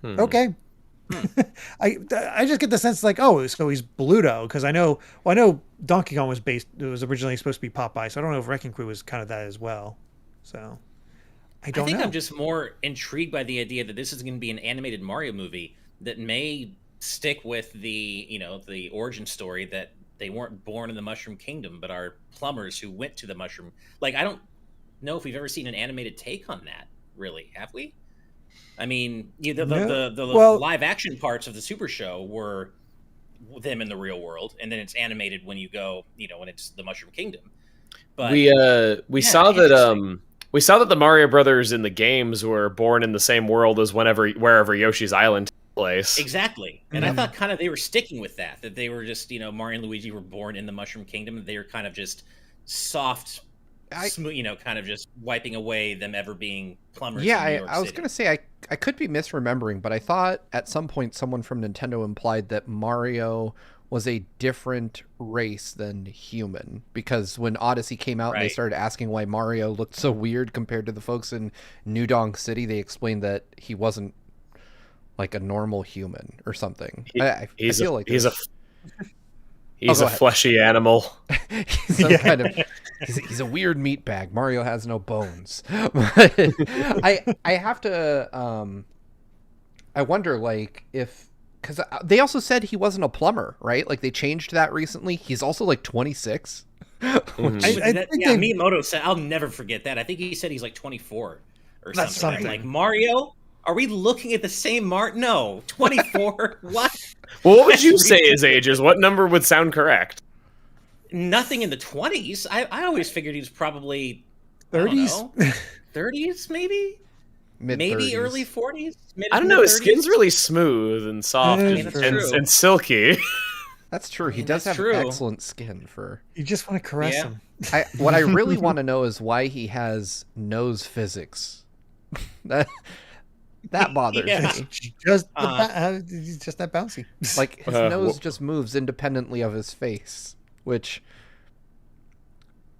A: Okay. I just get the sense like, oh, so he's Bluto, because I know Donkey Kong was originally supposed to be Popeye, so I don't know if Wrecking Crew was kind of that as well. So I don't
C: think
A: know.
C: I'm just more intrigued by the idea that this is going to be an animated Mario movie that may stick with the origin story that they weren't born in the Mushroom Kingdom, but are plumbers who went to the Mushroom. Like, I don't know if we've ever seen an animated take on that, really. Have we? I mean, the live action parts of the Super Show were them in the real world, and then it's animated when you go, when it's the Mushroom Kingdom. But
B: We saw that
C: interesting.
B: we saw that the Mario Brothers in the games were born in the same world as wherever Yoshi's Island takes place.
C: Exactly. And I thought kind of they were sticking with that they were just, Mario and Luigi were born in the Mushroom Kingdom. They were kind of just soft, smooth, kind of just wiping away them ever being plumbers.
D: Yeah,
C: in New York
D: I was
C: City.
D: going to say, I could be misremembering, but I thought at some point someone from Nintendo implied that Mario was a different race than human, because when Odyssey came out and they
C: Right.
D: started asking why Mario looked so weird compared to the folks in New Donk City, they explained that he wasn't like a normal human or something. I feel like
B: he's
D: there's-
B: a
D: go ahead.
B: fleshy animal.
D: he's some kind of he's a weird meat bag. Mario has no bones. But I have to I wonder, like, if, because they also said he wasn't a plumber, right? Like, they changed that recently. He's also like 26.
B: Mhm.
A: I think they-
C: Miyamoto said, I'll never forget that. I think he said he's like 24 or
A: That's
C: something. I'm
A: something.
C: like, Mario? Are we looking at the same Mario? No, 24? What?
B: Well, what would you say his age is? What number would sound correct?
C: Nothing in the 20s. I always figured he was probably
A: 30s?
C: 30s, maybe?
D: Mid-30s.
C: Maybe early 40s?
B: I don't know. His skin's really smooth and soft
A: Yeah,
B: and,
A: that's
B: and,
C: true.
B: and silky.
D: That's true. He
C: mean,
D: does
C: that's
D: have
C: true.
D: excellent skin for.
A: You just want to caress
C: Yeah.
A: him.
D: What I really want to know is why he has nose physics. that bothers
C: Yeah.
D: me.
A: Just he's just that bouncy.
D: Like his nose just moves independently of his face, which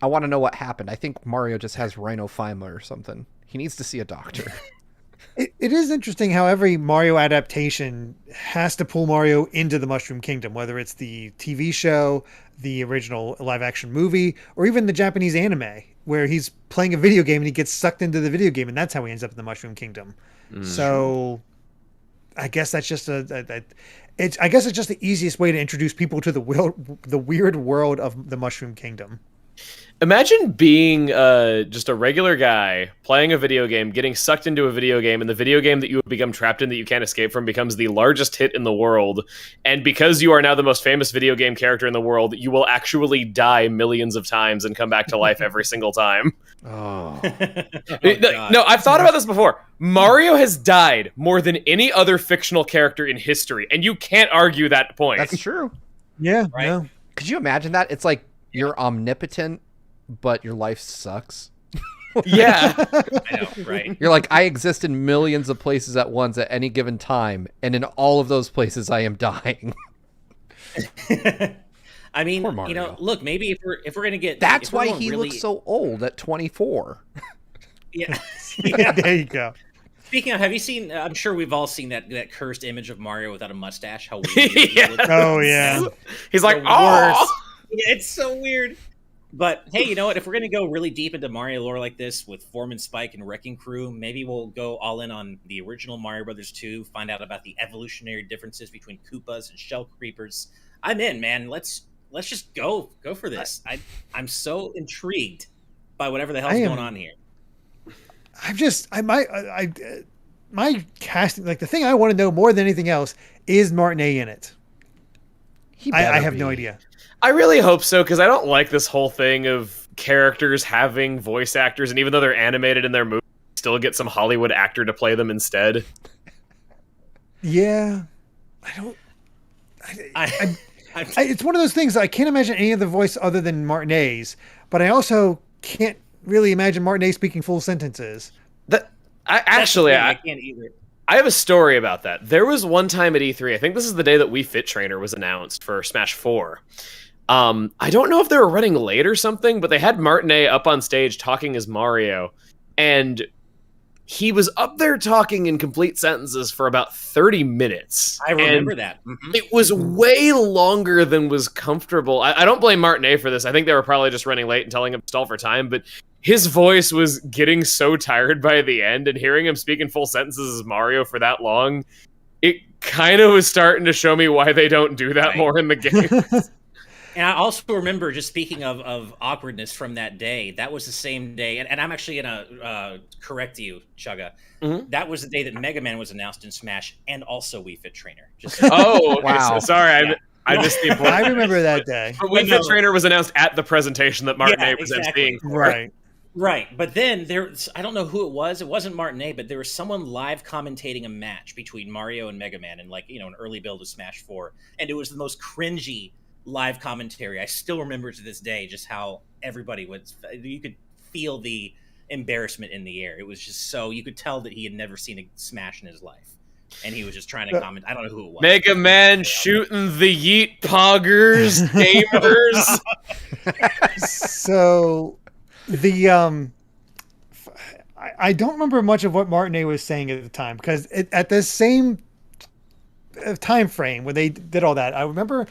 D: I want to know what happened. I think Mario just has rhinophyma or something. He needs to see a doctor.
A: It is interesting how every Mario adaptation has to pull Mario into the Mushroom Kingdom, whether it's the TV show, the original live-action movie, or even the Japanese anime, where he's playing a video game and he gets sucked into the video game, and that's how he ends up in the Mushroom Kingdom. So, I guess that's just it's just the easiest way to introduce people to the weird world of the Mushroom Kingdom.
B: Imagine being just a regular guy playing a video game, getting sucked into a video game, and the video game that you have become trapped in that you can't escape from becomes the largest hit in the world. And because you are now the most famous video game character in the world, you will actually die millions of times and come back to life every single time.
D: Oh.
B: No, I've thought about this before. Mario has died more than any other fictional character in history, and you can't argue that point.
D: That's true.
A: Yeah,
C: Right.
A: no.
D: Could you imagine that? It's like you're omnipotent, but your life sucks.
B: Yeah.
C: I know, right?
D: You're like, I exist in millions of places at once at any given time, and in all of those places I am dying.
C: I mean,
D: Poor Mario.
C: look, maybe if we're gonna get
D: That's
C: if we're
D: why
C: going
D: he
C: really,
D: looks so old at 24.
C: yeah.
A: There you go.
C: Speaking of, have you seen? I'm sure we've all seen that cursed image of Mario without a mustache. How weird!
B: Yeah.
A: Oh yeah.
B: He's like,
C: The
B: oh.
C: worst. Yeah, it's so weird. But hey, you know what? If we're gonna go really deep into Mario lore like this with Foreman Spike and Wrecking Crew, maybe we'll go all in on the original Mario Brothers 2. Find out about the evolutionary differences between Koopas and Shell Creepers. I'm in, man. Let's just go for this. I'm so intrigued by whatever the hell's going on here.
A: My casting, like the thing I want to know more than anything else is Martinet in it. I have no idea.
B: I really hope so, because I don't like this whole thing of characters having voice actors, and even though they're animated in their movie, still get some Hollywood actor to play them instead.
A: Yeah, it's one of those things I can't imagine any other voice other than Martinet's, but I also can't really imagine Martinet speaking full sentences.
C: I can't either.
B: I have a story about that. There was one time at E3, I think this is the day that Wii Fit Trainer was announced for Smash 4. I don't know if they were running late or something, but they had Martinet up on stage talking as Mario, and he was up there talking in complete sentences for about 30 minutes.
C: I remember that. Mm-hmm.
B: It was way longer than was comfortable. I don't blame Martinet for this. I think they were probably just running late and telling him to stall for time, but his voice was getting so tired by the end, and hearing him speak in full sentences as Mario for that long, it kind of was starting to show me why they don't do that more in the game.
C: And I also remember, just speaking of awkwardness from that day, that was the same day, and I'm actually going to correct you, Chugga. Mm-hmm. That was the day that Mega Man was announced in Smash, and also Wii Fit Trainer.
B: Oh, okay,
D: wow.
B: So sorry, I missed the important.
A: I remember that day.
B: But Wii Fit Trainer was announced at the presentation that Martinet was
C: exactly.
B: emceeing.
C: Right, but then I don't know who it was. It wasn't Martinet, but there was someone live commentating a match between Mario and Mega Man in an early build of Smash 4, and it was the most cringy live commentary. I still remember to this day just how everybody you could feel the embarrassment in the air. It was just so, you could tell that he had never seen a Smash in his life, and he was just trying to comment. I don't know who it was.
B: Mega Man shooting the yeet poggers, gamers.
A: So I don't remember much of what Martinet was saying at the time, because at the same time frame when they did all that, I remember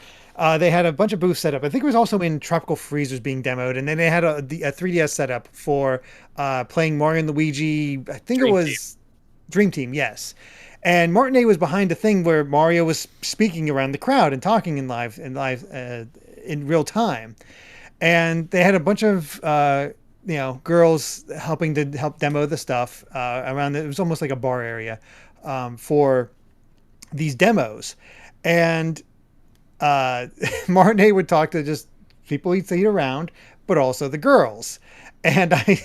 A: they had a bunch of booths set up. I think it was also when Tropical Freeze was being demoed, and then they had a 3DS set up for playing Mario and Luigi. I think it was Dream Team, yes. And Martinet was behind a thing where Mario was speaking around the crowd and talking in real time, and they had a bunch of girls helping to help demo the stuff around. It was almost like a bar area for these demos. And Martinet would talk to just people he'd see around, but also the girls. And I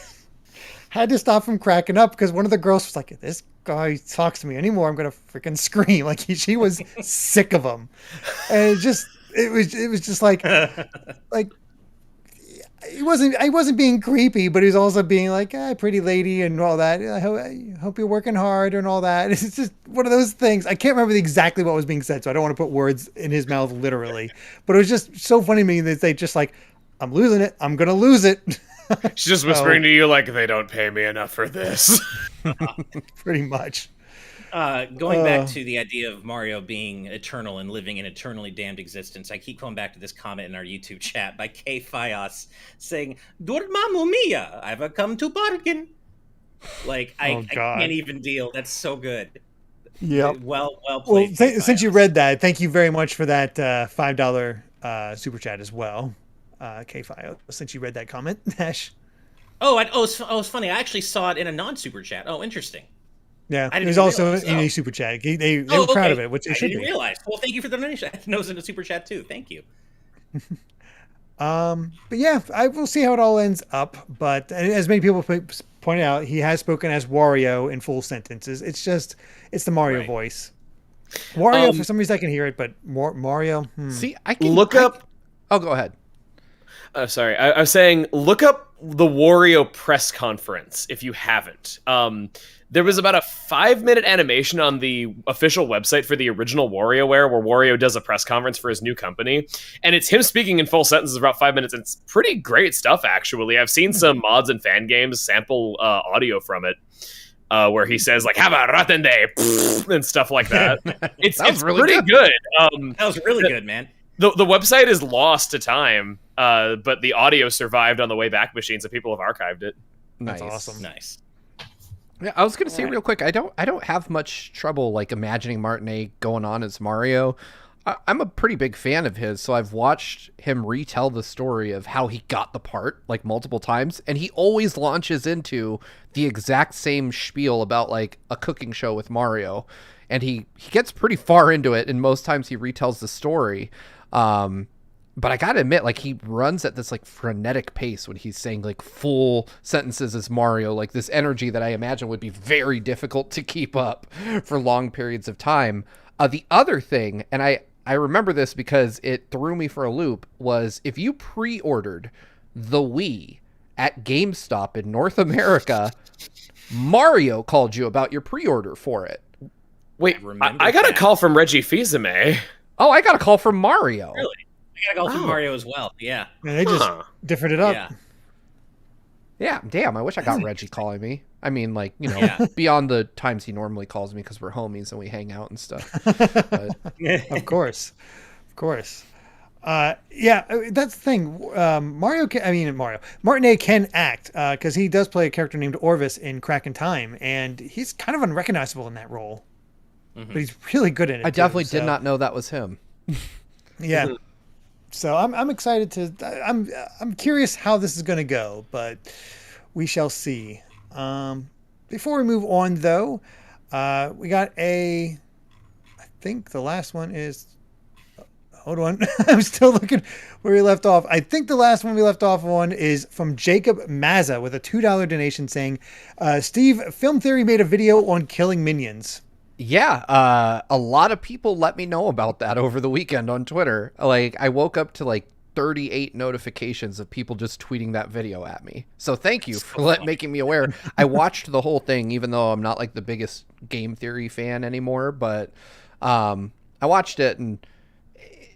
A: had to stop from cracking up because one of the girls was like, if this guy talks to me anymore, I'm going to freaking scream. Like she was sick of him. And it was just like I wasn't being creepy, but he was also being like, pretty lady and all that. I hope you're working hard and all that. It's just one of those things. I can't remember exactly what was being said, so I don't want to put words in his mouth literally. But it was just so funny to me that they just like, I'm losing it. I'm going to lose it.
B: She's just whispering to you like, they don't pay me enough for this.
A: Pretty much.
C: Going back to the idea of Mario being eternal and living an eternally damned existence, I keep going back to this comment in our YouTube chat by K. Fios saying, Dormammu mia, I've come to bargain. Like, I can't even deal. That's so good.
A: Yeah.
C: Well played.
A: Well, since you read that, thank you very much for that $5 super chat as well. K. Fios, since you read that comment, Nash.
C: It's funny. I actually saw it in a non-super chat. Oh, interesting.
A: Yeah, it was also in a super chat. They were proud of it, which it should be.
C: I didn't realize. Well, thank you for the donation. I know it's in a super chat too. Thank you.
A: But yeah, I will see how it all ends up. But as many people pointed out, he has spoken as Wario in full sentences. It's the Mario voice. Wario, for some reason I can hear it, but Mario.
D: See, I can
B: look up.
D: Oh, go ahead.
B: Sorry, I was saying, look up the Wario press conference if you haven't. There was about a 5-minute animation on the official website for the original WarioWare where Wario does a press conference for his new company. And it's him speaking in full sentences for about 5 minutes. And it's pretty great stuff, actually. I've seen some mods and fan games sample audio from it where he says, like, have a rotten day, and stuff like that. It's really pretty good.
C: That was really good, man.
B: The website is lost to time, but the audio survived on the way back machine, so people have archived it.
A: Nice. That's awesome.
C: Nice.
D: Yeah, I was gonna say real quick, I don't have much trouble like imagining Martinet going on as Mario. I'm a pretty big fan of his, so I've watched him retell the story of how he got the part like multiple times, and he always launches into the exact same spiel about like a cooking show with Mario, and he gets pretty far into it, and most times he retells the story. But I gotta admit, like, he runs at this like frenetic pace when he's saying like full sentences as Mario, like this energy that I imagine would be very difficult to keep up for long periods of time. The other thing, and I remember this because it threw me for a loop, was if you pre-ordered the Wii at GameStop in North America, Mario called you about your pre-order for it.
B: Wait, I got a call from Reggie Fils-Aimé.
D: Oh, I got a call from Mario.
C: Really? I got a call from Mario as well. Yeah.
A: And they just differed it up.
D: Yeah, damn, I wish I got Reggie calling me. I mean, like, you know, beyond the times he normally calls me because we're homies and we hang out and stuff. But...
A: Of course. Yeah, that's the thing. Martinet can act because he does play a character named Orvis in Crack in Time, and he's kind of unrecognizable in that role. But he's really good in it.
D: I definitely did not know that was him.
A: Yeah. So I'm excited to. I'm curious how this is going to go, but we shall see. Before we move on, though, we got I think the last one is. Hold on, I'm still looking where we left off. I think the last one we left off on is from Jacob Mazza with a $2 donation saying, "Steve, Film Theory made a video on killing minions."
D: Yeah, a lot of people let me know about that over the weekend on Twitter. Like, I woke up to like 38 notifications of people just tweeting that video at me. So thank you for making me aware. I watched the whole thing, even though I'm not like the biggest game theory fan anymore. But I watched it, and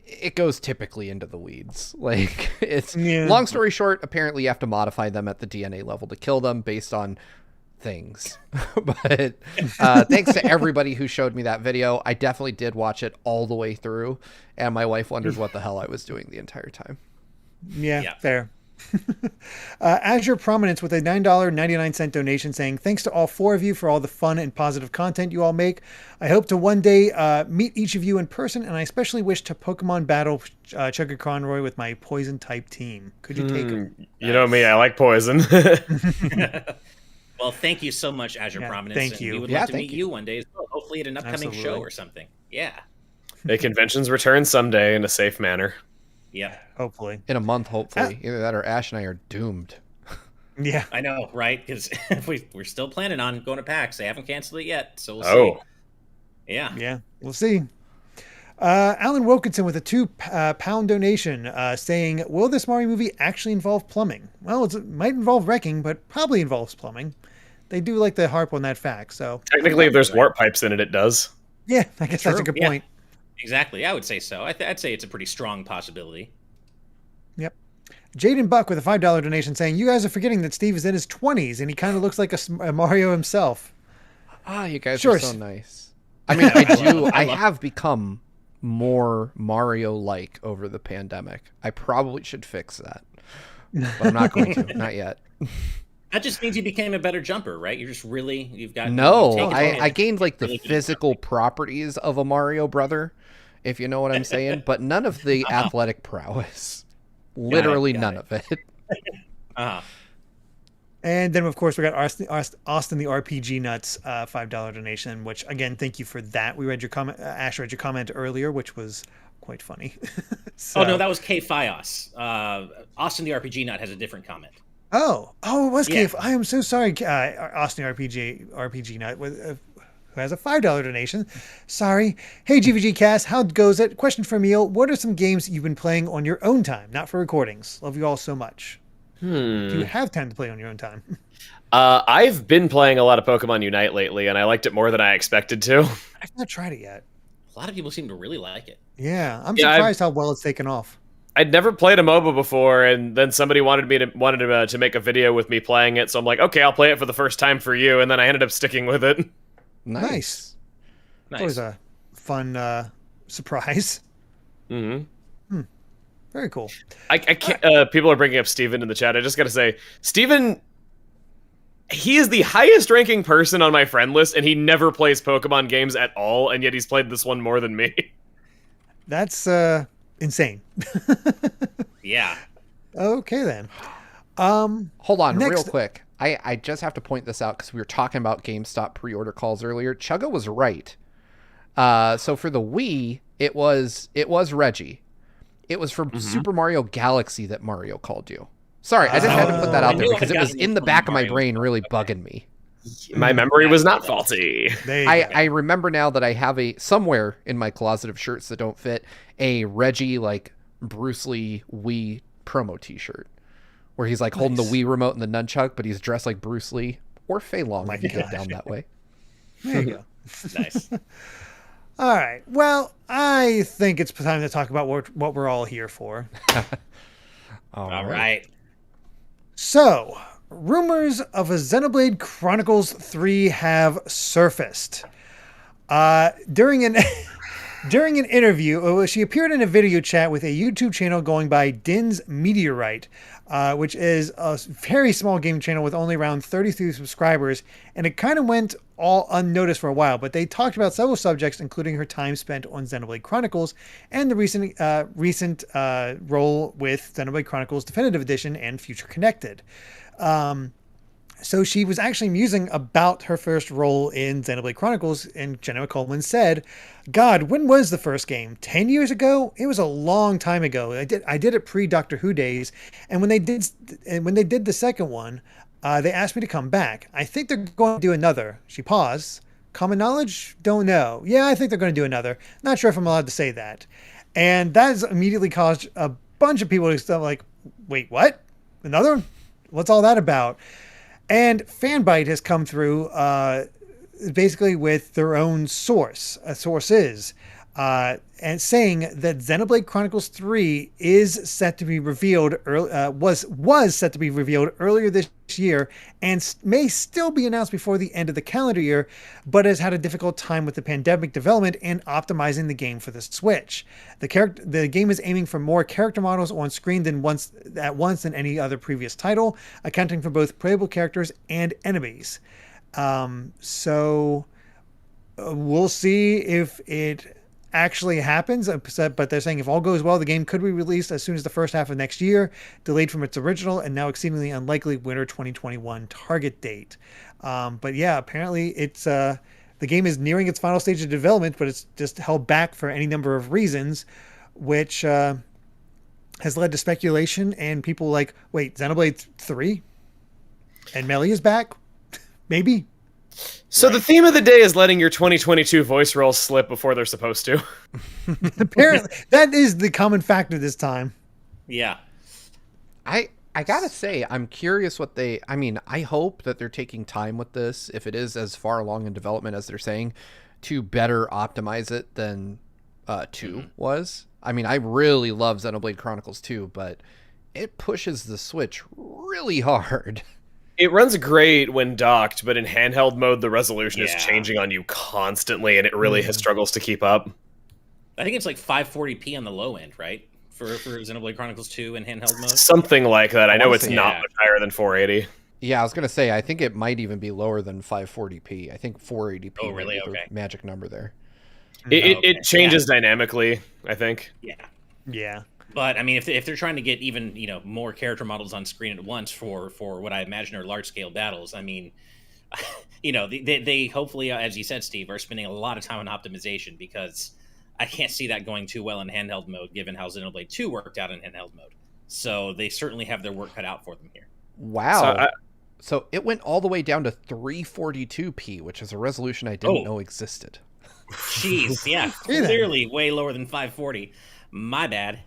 D: it goes typically into the weeds. Like, it's long story short. Apparently, you have to modify them at the DNA level to kill them based on things. But thanks to everybody who showed me that video. I definitely did watch it all the way through, and my wife wondered what the hell I was doing the entire time.
A: Yeah. Fair. Azure Prominence with a $9.99 donation saying, "Thanks to all four of you for all the fun and positive content you all make. I hope to one day meet each of you in person, and I especially wish to Pokemon battle Chuggaaconroy with my poison type team. Could you take him?"
B: You know me, I like poison.
C: Well, thank you so much, Azure Prominence.
A: Thank you.
C: We would love to meet you one day as well, hopefully at an upcoming show or something. Yeah.
B: May conventions return someday in a safe manner.
C: Yeah,
A: Hopefully.
D: In a month, hopefully. Either that or Ash and I are doomed.
A: Yeah.
C: I know, right? Because we're still planning on going to PAX. They haven't canceled it yet, so we'll
B: Oh.
C: see. Yeah.
A: Yeah, we'll see. Alan Wilkinson with a £2 donation saying, will this Mario movie actually involve plumbing? Well, it might involve wrecking, but probably involves plumbing. They do like to harp on that fact, so...
B: Technically, if there's warp pipes in it, it does.
A: Yeah, I guess that's a good point.
C: Exactly. I would say so. I'd say it's a pretty strong possibility.
A: Yep. Jaden Buck with a $5 donation saying, you guys are forgetting that Steve is in his 20s and he kind of looks like a Mario himself.
D: Ah, you guys
A: Sure.
D: are so nice. I mean, I do. I have become more Mario-like over the pandemic. I probably should fix that, but I'm not going to. Not yet.
C: That just means you became a better jumper, right? You've got...
D: No,
C: you've taken
D: I
C: it.
D: gained like the physical properties of a Mario brother, if you know what I'm saying, but none of the athletic prowess. Literally none of it.
C: Uh-huh.
A: And then, of course, we got Austin the RPG Nuts $5 donation, which, again, thank you for that. We read your comment. Ash read your comment earlier, which was quite funny.
C: Oh, no, that was K Fios. Austin the RPG Nut has a different comment.
A: Oh, it was
C: Yeah.
A: K. I am so sorry, Austin RPG Nut, who has a $5 donation. Sorry. Hey, GVG Cast, how goes it? Question for Emil. What are some games you've been playing on your own time, not for recordings? Love you all so much. Do you have time to play on your own time?
B: I've been playing a lot of Pokemon Unite lately, and I liked it more than I expected to.
A: I've not tried it yet.
C: A lot of people seem to really like it.
A: Yeah, I'm surprised how well it's taken off.
B: I'd never played a MOBA before, and then somebody wanted to make a video with me playing it, so I'm like, okay, I'll play it for the first time for you, and then I ended up sticking with it.
A: Nice. Always a fun surprise.
B: Mm-hmm.
A: Very cool.
B: I can't. People are bringing up Steven in the chat. I just got to say, Steven, he is the highest ranking person on my friend list, and he never plays Pokemon games at all, and yet he's played this one more than me.
A: That's insane.
C: Yeah.
A: Okay, then.
D: Hold on,
A: next-
D: real quick. I just have to point this out because we were talking about GameStop pre-order calls earlier. Chugga was right. So for the Wii, it was Reggie. It was from Super Mario Galaxy that Mario called you. Sorry, I just had to put that out there because it was in the back of my brain really bugging me.
B: My memory was not faulty.
D: I remember now that I have somewhere in my closet of shirts that don't fit, a Reggie like Bruce Lee Wii promo t-shirt where he's like holding the Wii remote and the nunchuck, but he's dressed like Bruce Lee or Fei Long if you get down that way.
A: There you go.
C: Nice.
A: All right. Well, I think it's time to talk about what we're all here for.
C: All right.
A: So, rumors of a Xenoblade Chronicles 3 have surfaced. During an interview, she appeared in a video chat with a YouTube channel going by Din's Meteorite, which is a very small game channel with only around 33 subscribers, and it kind of went all unnoticed for a while, but they talked about several subjects, including her time spent on Xenoblade Chronicles and the recent role with Xenoblade Chronicles Definitive Edition and Future Connected. So she was actually musing about her first role in Xenoblade Chronicles, and Jenna Coleman said, God, when was the first game? 10 years ago? It was a long time ago. I did it pre-Doctor Who days, and when they did the second one, they asked me to come back. I think they're going to do another. She paused. Common knowledge? Don't know. Yeah, I think they're going to do another. Not sure if I'm allowed to say that. And that has immediately caused a bunch of people to start like, wait, what? Another one? What's all that about? And Fanbyte has come through basically with their own sources, and saying that Xenoblade Chronicles 3 is set to be revealed was set to be revealed earlier this year and may still be announced before the end of the calendar year, but has had a difficult time with the pandemic development and optimizing the game for the Switch. The game is aiming for more character models on screen than than any other previous title, accounting for both playable characters and enemies. So we'll see if it actually happens, but they're saying if all goes well, the game could be released as soon as the first half of next year, delayed from its original and now exceedingly unlikely winter 2021 target date. But yeah, apparently it's the game is nearing its final stage of development, but it's just held back for any number of reasons, which has led to speculation and people like, wait, Xenoblade 3? And Melee is back? Maybe?
B: So the theme of the day is letting your 2022 voice rolls slip before they're supposed to.
A: Apparently, that is the common factor this time.
C: Yeah.
D: I gotta say, I'm curious what I hope that they're taking time with this, if it is as far along in development as they're saying, to better optimize it than 2 was. I mean, I really love Xenoblade Chronicles 2, but it pushes the Switch really hard.
B: It runs great when docked, but in handheld mode, the resolution is changing on you constantly, and it really has struggles to keep up.
C: I think it's like 540p on the low end, right? For Xenoblade Chronicles 2 in handheld mode?
B: Something like that. I know it's not much higher than 480.
D: Yeah, I was going to say, I think it might even be lower than 540p. I think 480p
C: oh, really?
D: is the magic number there.
B: It changes dynamically, I think.
A: Yeah.
C: But I mean, if they're trying to get even more character models on screen at once for what I imagine are large scale battles, I mean, they hopefully, as you said, Steve, are spending a lot of time on optimization, because I can't see that going too well in handheld mode, given how Xenoblade 2 worked out in handheld mode. So they certainly have their work cut out for them here.
D: Wow. So it went all the way down to 342p, which is a resolution I didn't know existed.
C: Jeez, yeah, clearly way lower than 540. My bad.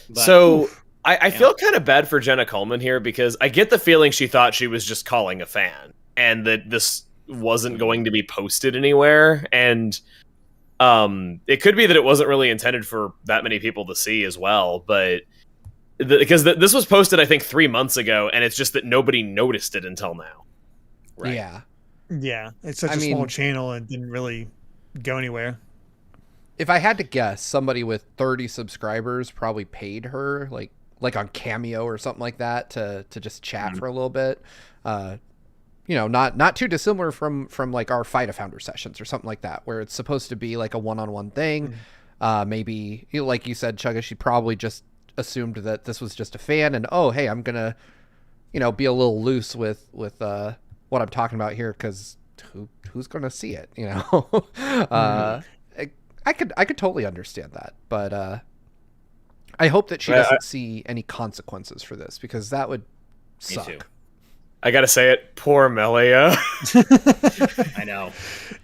C: But,
B: so I feel kind of bad for Jenna Coleman here, because I get the feeling she thought she was just calling a fan and that this wasn't going to be posted anywhere. And it could be that it wasn't really intended for that many people to see as well. But because this was posted, I think, 3 months ago, and it's just that nobody noticed it until now.
C: Right.
D: Yeah.
A: Yeah. It's such a small channel and didn't really go anywhere.
D: If I had to guess, somebody with 30 subscribers probably paid her, like on Cameo or something like that, to just chat for a little bit. Not too dissimilar from like our Fight a Founder sessions or something like that, where it's supposed to be like a one-on-one thing. Maybe, like you said, Chugga, she probably just assumed that this was just a fan, and hey, I'm gonna, be a little loose with what I'm talking about here, because who's gonna see it, I could totally understand that, but I hope that she doesn't see any consequences for this, because that would suck.
C: Me too.
B: I gotta say it, poor Melia.
C: I know.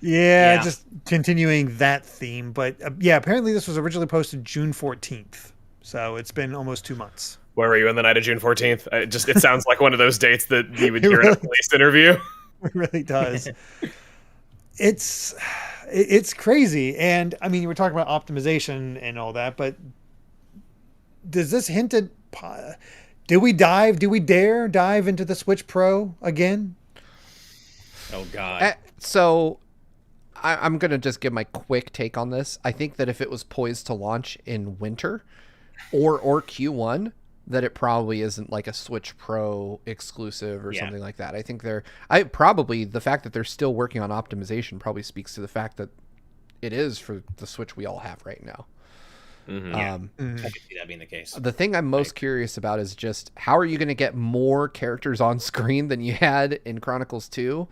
A: Yeah, just continuing that theme, but apparently this was originally posted June 14th, so it's been almost 2 months.
B: Where were you on the night of June 14th? It sounds like one of those dates that you would hear in a police interview.
A: It really does. It's crazy. And I mean, you were talking about optimization and all that, but does this hint at, do we dare dive into the Switch Pro again?
C: Oh God.
D: So I'm going to just give my quick take on this. I think that if it was poised to launch in winter or Q1, that it probably isn't like a Switch Pro exclusive or something like that. I think the fact that they're still working on optimization probably speaks to the fact that it is for the Switch we all have right now.
C: I can see that being the case.
D: The thing I'm most curious about is just how are you going to get more characters on screen than you had in Chronicles 2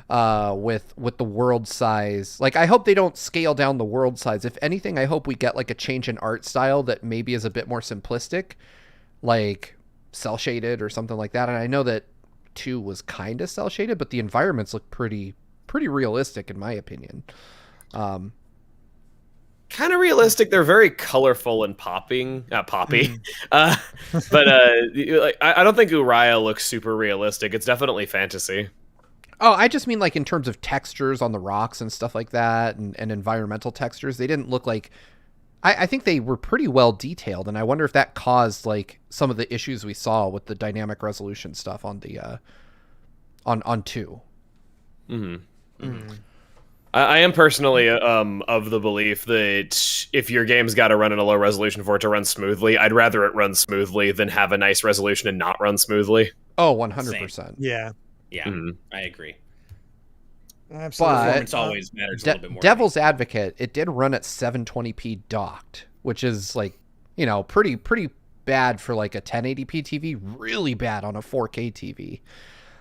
D: with the world size. Like, I hope they don't scale down the world size. If anything, I hope we get like a change in art style that maybe is a bit more simplistic, like cell shaded or something like that. And I know that 2 was kind of cell shaded, but the environments look pretty realistic in my opinion.
B: Kind of realistic. They're very colorful and poppy. But I don't think Uriah looks super realistic. It's definitely fantasy.
D: Oh, I just mean like in terms of textures on the rocks and stuff like that, and environmental textures. They didn't look like. I think they were pretty well detailed, and I wonder if that caused like some of the issues we saw with the dynamic resolution stuff on the on 2.
B: I am personally of the belief that if your game's got to run at a low resolution for it to run smoothly, I'd rather it run smoothly than have a nice resolution and not run smoothly.
D: Oh, 100%.
A: Yeah.
C: I agree.
A: Absolutely.
D: But
C: performance always matters a little bit more.
D: Devil's advocate, it did run at 720p docked, which is like, pretty bad for like a 1080p TV, really bad on a 4K TV.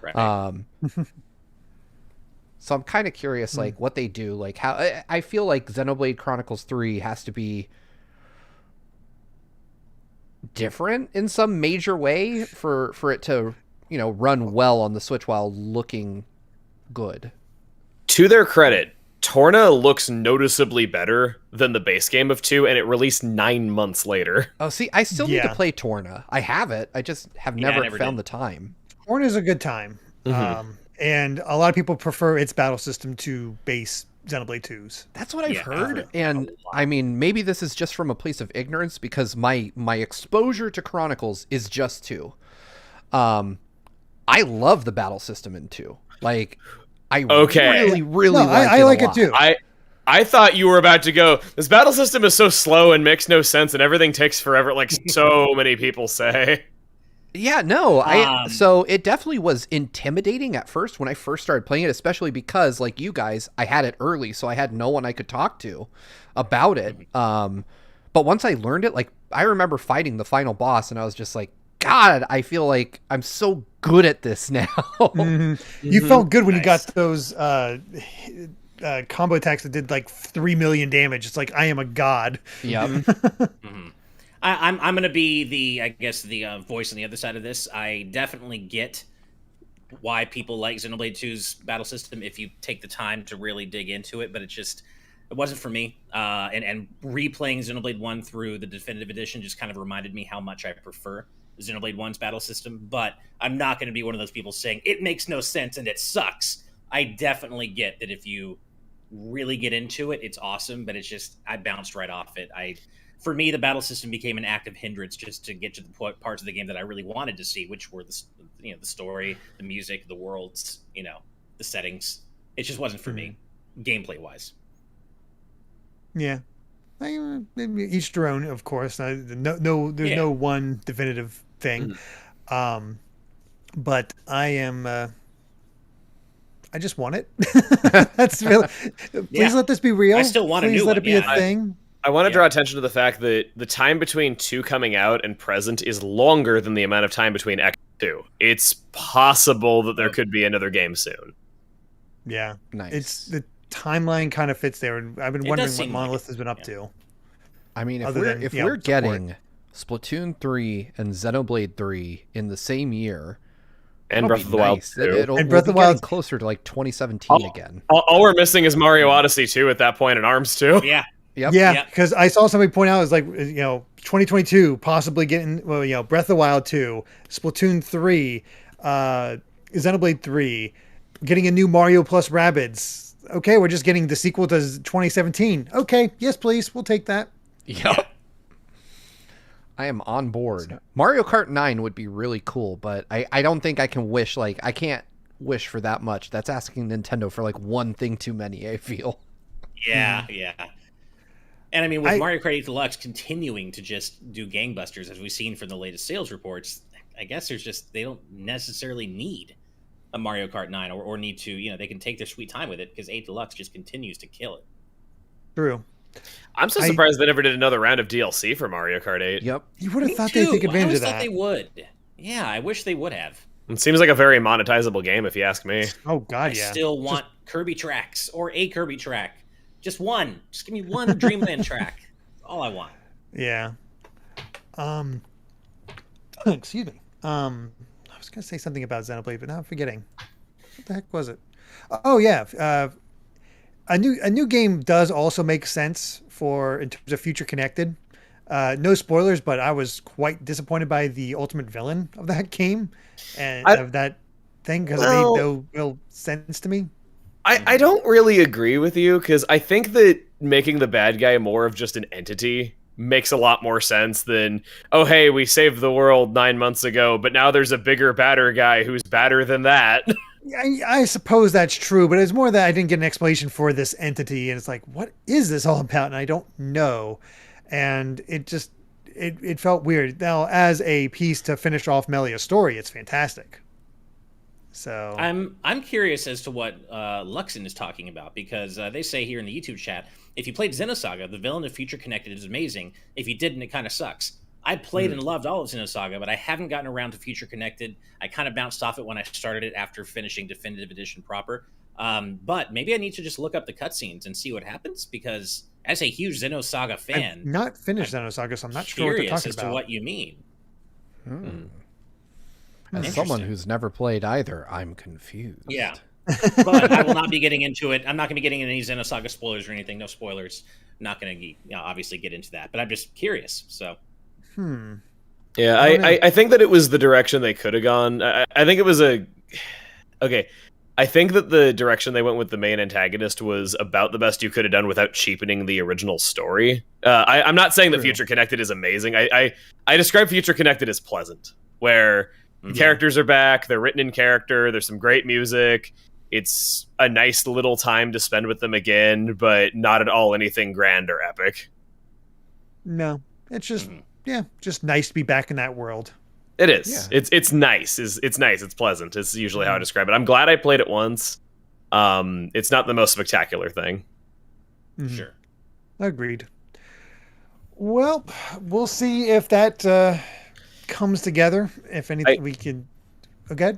C: Right.
D: So I'm kind of curious, like, what they do. Like, how I feel like Xenoblade Chronicles 3 has to be different in some major way for it to, run well on the Switch while looking good.
B: To their credit, Torna looks noticeably better than the base game of 2, and it released 9 months later.
D: Oh, see, I still need to play Torna. I have it. I just have never found the time.
A: Torna is a good time. And a lot of people prefer its battle system to base Xenoblade 2's.
D: That's what I've heard. And I mean, maybe this is just from a place of ignorance because my exposure to Chronicles is just 2. I love the battle system in 2. Like, I really
A: I like it too.
B: I thought you were about to go, this battle system is so slow and makes no sense and everything takes forever, like so many people say.
D: Yeah, no, so it definitely was intimidating at first when I first started playing it, especially because, like you guys, I had it early, so I had no one I could talk to about it. But once I learned it, like, I remember fighting the final boss, and I was just like, God, I feel like I'm so good at this now.
A: You felt good when you got those combo attacks that did like 3 million damage. It's like, I am a god.
D: Yeah.
C: I'm going to be the voice on the other side of this. I definitely get why people like Xenoblade 2's battle system if you take the time to really dig into it, but it wasn't for me. And replaying Xenoblade 1 through the definitive edition just kind of reminded me how much I prefer Xenoblade 1's battle system, but I'm not going to be one of those people saying it makes no sense and it sucks. I definitely get that if you really get into it, it's awesome, but it's just, I bounced right off it. For me, the battle system became an active hindrance just to get to the parts of the game that I really wanted to see, which were the story, the music, the worlds, the settings. It just wasn't for me, gameplay wise.
A: Yeah, each their own, of course. There's no one definitive thing, but I am. I just want it. That's real. Please let this be real.
C: I still want a new one.
A: Please let it be a thing.
B: I want to draw attention to the fact that the time between 2 coming out and present is longer than the amount of time between X and 2. It's possible that there could be another game soon.
A: Yeah.
D: Nice.
A: It's the timeline kind of fits there. I've been wondering what Monolith has been up to.
D: I mean, if we're getting Splatoon 3 and Xenoblade 3 in the same year,
B: and Breath of the Wild 2.
D: And Breath of the Wild closer to like 2017 again.
B: All we're missing is Mario Odyssey 2 at that point, and ARMS 2.
C: Yeah.
D: Yep.
A: Yeah, because I saw somebody point out, it's like, 2022 possibly getting, Breath of the Wild 2, Splatoon 3, Xenoblade 3, getting a new Mario plus Rabbids. Okay, we're just getting the sequel to 2017. Okay, yes, please, we'll take that.
D: Yep. I am on board. Mario Kart 9 would be really cool, but I don't think I can wish, I can't wish for that much. That's asking Nintendo for, one thing too many, I feel.
C: Yeah, yeah. And I mean, with Mario Kart 8 Deluxe continuing to just do gangbusters, as we've seen from the latest sales reports, I guess they don't necessarily need a Mario Kart 9 or need to, they can take their sweet time with it because 8 Deluxe just continues to kill it.
A: True.
B: I'm so surprised they never did another round of DLC for Mario Kart 8.
D: Yep.
A: You would have thought they'd take advantage of that.
C: I thought they would. Yeah, I wish they would have.
B: It seems like a very monetizable game, if you ask me.
A: Oh, God, yeah.
C: I still want Kirby tracks or a Kirby track. Just one. Just give me one Dreamland track. That's all I want.
A: Yeah. Excuse me. I was going to say something about Xenoblade, but now I'm forgetting. What the heck was it? Oh, yeah. A new game does also make sense in terms of future connected. No spoilers, but I was quite disappointed by the ultimate villain of that game and of that thing because it made no real sense to me.
B: I don't really agree with you because I think that making the bad guy more of just an entity makes a lot more sense than, oh, hey, we saved the world 9 months ago, but now there's a bigger, badder guy who's badder than that.
A: I suppose that's true, but it's more that I didn't get an explanation for this entity, and it's like, what is this all about? And I don't know. And it just, it felt weird. Now, as a piece to finish off Melia's story, it's fantastic. So
C: I'm curious as to what Luxon is talking about, because they say here in the YouTube chat, if you played Xenosaga, the villain of Future Connected is amazing. If you didn't, it kind of sucks. I played and loved all of Xenosaga, but I haven't gotten around to Future Connected. I kind of bounced off it when I started it after finishing Definitive Edition proper. But maybe I need to just look up the cutscenes and see what happens, because as a huge Xenosaga fan,
A: I've not finished Xenosaga, so I'm not sure what they're
C: curious
A: talking
C: as
A: about.
C: to what you mean.
D: As someone who's never played either, I'm confused.
C: Yeah. But I will not be getting into it. I'm not going to be getting into any Xenosaga spoilers or anything. No spoilers. I'm not going to obviously get into that. But I'm just curious. So.
B: Yeah, I think that it was the direction they could have gone. I think it was okay. I think that the direction they went with the main antagonist was about the best you could have done without cheapening the original story. I'm not saying that Future Connected is amazing. I describe Future Connected as pleasant, where the characters are back, they're written in character, there's some great music, it's a nice little time to spend with them again, but not at all anything grand or epic.
A: No, it's just just nice to be back in that world.
B: It is. Yeah. It's nice. It's nice. It's pleasant. It's usually how I describe it. I'm glad I played it once. It's not the most spectacular thing.
C: Sure.
A: Agreed. Well, we'll see if that comes together. If anything, we can. Okay.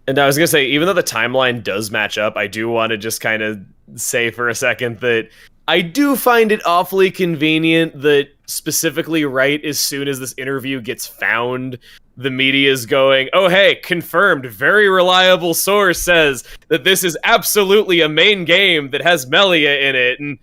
B: And I was gonna say, even though the timeline does match up, I do want to just kind of say for a second that I do find it awfully convenient that specifically right as soon as this interview gets found, the media is going, oh, hey, confirmed, very reliable source says that this is absolutely a main game that has Melia in it. And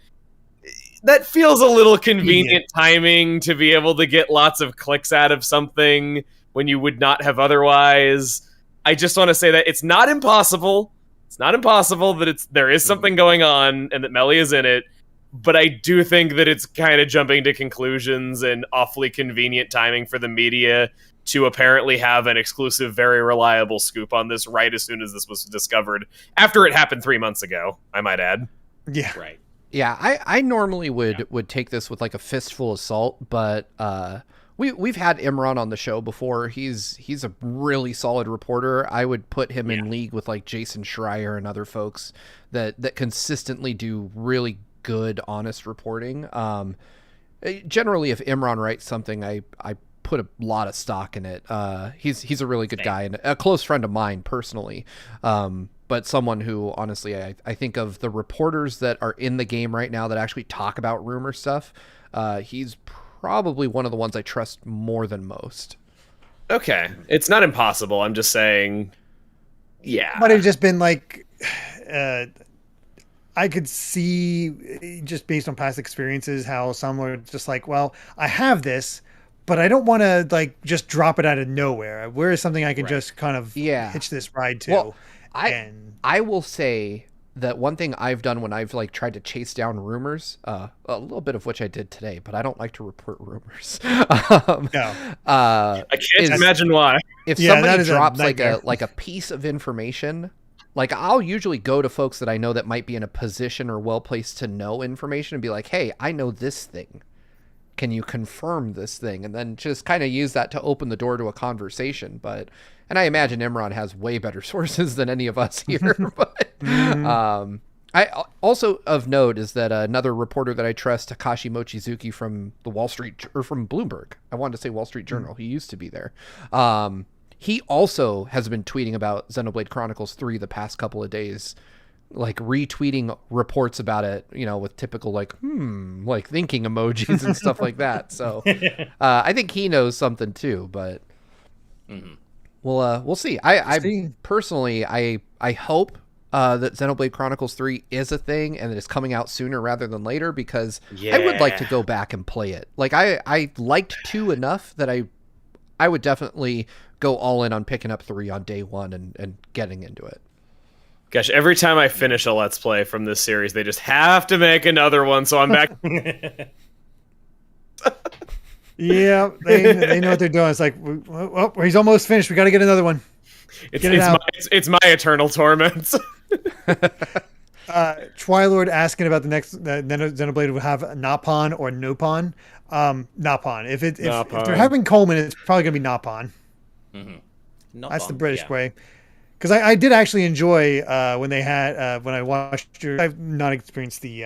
B: that feels a little convenient timing to be able to get lots of clicks out of something when you would not have otherwise. I just want to say that it's not impossible. It's not impossible that there is something going on and that Melia is in it. But I do think that it's kind of jumping to conclusions and awfully convenient timing for the media to apparently have an exclusive, very reliable scoop on this right as soon as this was discovered, after it happened 3 months ago, I might add.
A: Yeah.
C: Right.
D: Yeah, I normally would take this with like a fistful of salt, but we've had Imran on the show before. He's a really solid reporter. I would put him in league with like Jason Schreier and other folks that consistently do really good, honest reporting. Generally, if Imran writes something, I put a lot of stock in it. He's a really good guy and a close friend of mine personally. But someone who, honestly, I think of the reporters that are in the game right now that actually talk about rumor stuff. He's probably one of the ones I trust more than most.
B: Okay. It's not impossible. I'm just saying, yeah.
A: Might have just been like, I could see, just based on past experiences, how some were just like, well, I have this, but I don't want to like just drop it out of nowhere. Where is something I can just kind of hitch this ride to?
D: Well, I will say that one thing I've done when I've like tried to chase down rumors, a little bit of which I did today, but I don't like to report rumors.
B: No. I can't imagine why.
D: If somebody drops like a piece of information, like I'll usually go to folks that I know that might be in a position or well placed to know information and be like, hey, I know this thing. Can you confirm this thing? And then just kind of use that to open the door to a conversation. And I imagine Imran has way better sources than any of us here. But I also of note is that another reporter that I trust, Takashi Mochizuki from the from Bloomberg. I wanted to say Wall Street Journal. He used to be there. He also has been tweeting about Xenoblade Chronicles 3 the past couple of days, like retweeting reports about it, with typical like thinking emojis and stuff like that. So I think he knows something too, but we'll see. I personally, I hope that Xenoblade Chronicles 3 is a thing and that it's coming out sooner rather than later, because I would like to go back and play it. Like I liked 2 enough that I would definitely go all in on picking up 3 on day one and getting into it.
B: Gosh, every time I finish a Let's Play from this series, they just have to make another one, so I'm back.
A: Yeah, they know what they're doing. It's like, well, he's almost finished. We got to get another one.
B: It's my eternal torment.
A: Twilord asking about the next Xenoblade would have Napon or Nopon. Napon. If they're having Coleman, it's probably going to be Napon.
C: Mm-hmm.
A: That's the British way. Because I did actually enjoy when they had when I watched. I've not experienced the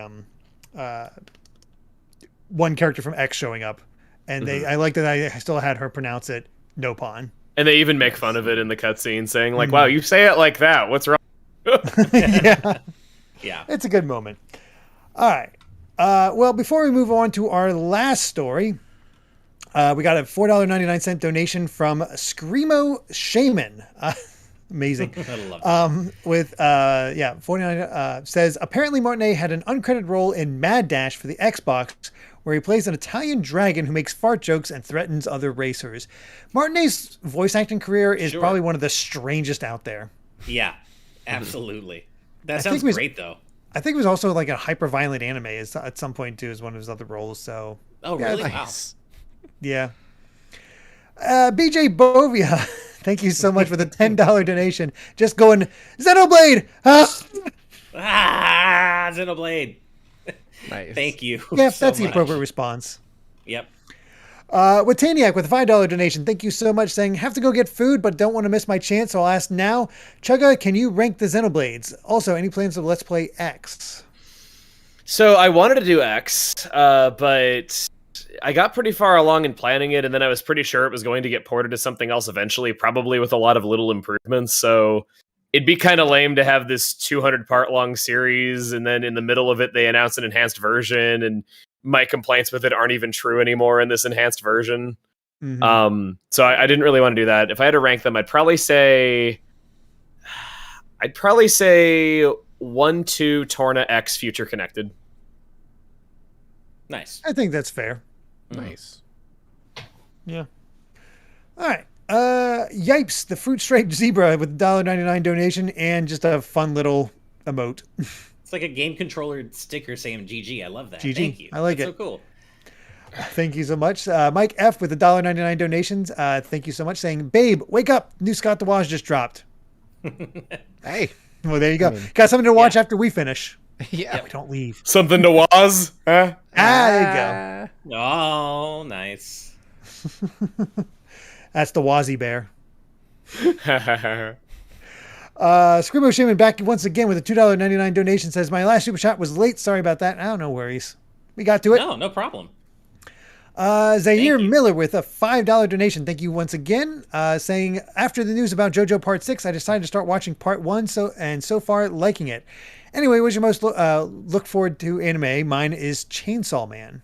A: one character from X showing up, and I like that I still had her pronounce it Nopon.
B: And they even make fun of it in the cutscene, saying like, "Wow, you say it like that. What's wrong?"
A: Yeah.
C: Yeah.
A: It's a good moment. All right. Well, before we move on to our last story, we got a $4.99 donation from Screamo Shaman. Amazing.
C: I love that.
A: With 49 says apparently Martinet had an uncredited role in Mad Dash for the Xbox, where he plays an Italian dragon who makes fart jokes and threatens other racers. Martinet's voice acting career is probably one of the strangest out there.
C: Yeah, absolutely. That sounds great, though.
A: I think it was also like a hyper-violent anime at some point, too, as one of his other roles. So,
C: oh, really? Nice.
A: Wow. Yeah. BJ Bovia, thank you so much for the $10 donation. Just going, Xenoblade!
C: Xenoblade.
D: Nice.
C: Thank you.
A: Yeah, that's the appropriate response.
C: Yep.
A: Wataniac with a $5 donation. Thank you so much, saying, have to go get food, but don't want to miss my chance, so I'll ask now. Chugga, can you rank the Xenoblades? Also, any plans of Let's Play X?
B: So I wanted to do X, but I got pretty far along in planning it, and then I was pretty sure it was going to get ported to something else eventually, probably with a lot of little improvements, so it'd be kind of lame to have this 200-part long series, and then in the middle of it, they announce an enhanced version, and my complaints with it aren't even true anymore in this enhanced version. Mm-hmm. So I didn't really want to do that. If I had to rank them, I'd probably say 1-2 Torna X Future Connected.
C: Nice.
A: I think that's fair.
D: Nice.
A: Yeah. All right. Yipes, the fruit striped zebra with $1.99 donation and just a fun little emote.
C: It's like a game controller sticker saying GG. I love that.
A: GG.
C: Thank you.
A: I like
C: That's
A: it.
C: So cool.
A: Thank you so much. Mike F with the $1.99 donations. Thank you so much, saying, babe, wake up. New Scott the Waz just dropped.
D: Hey.
A: Well, there you go. Got something to watch after we finish.
D: Yeah.
A: We don't leave.
B: Something to Waz? Huh?
A: There you go.
C: Oh, nice.
A: That's the Wazzy Bear. Scribbo Shaman back once again with a $2.99 donation, says, my last super chat was late. Sorry about that. Oh, no worries. We got to it.
C: No problem.
A: Zaire Miller with a $5 donation. Thank you once again. Saying, after the news about JoJo Part 6, I decided to start watching Part 1 so far liking it. Anyway, what's your most look forward to anime? Mine is Chainsaw Man.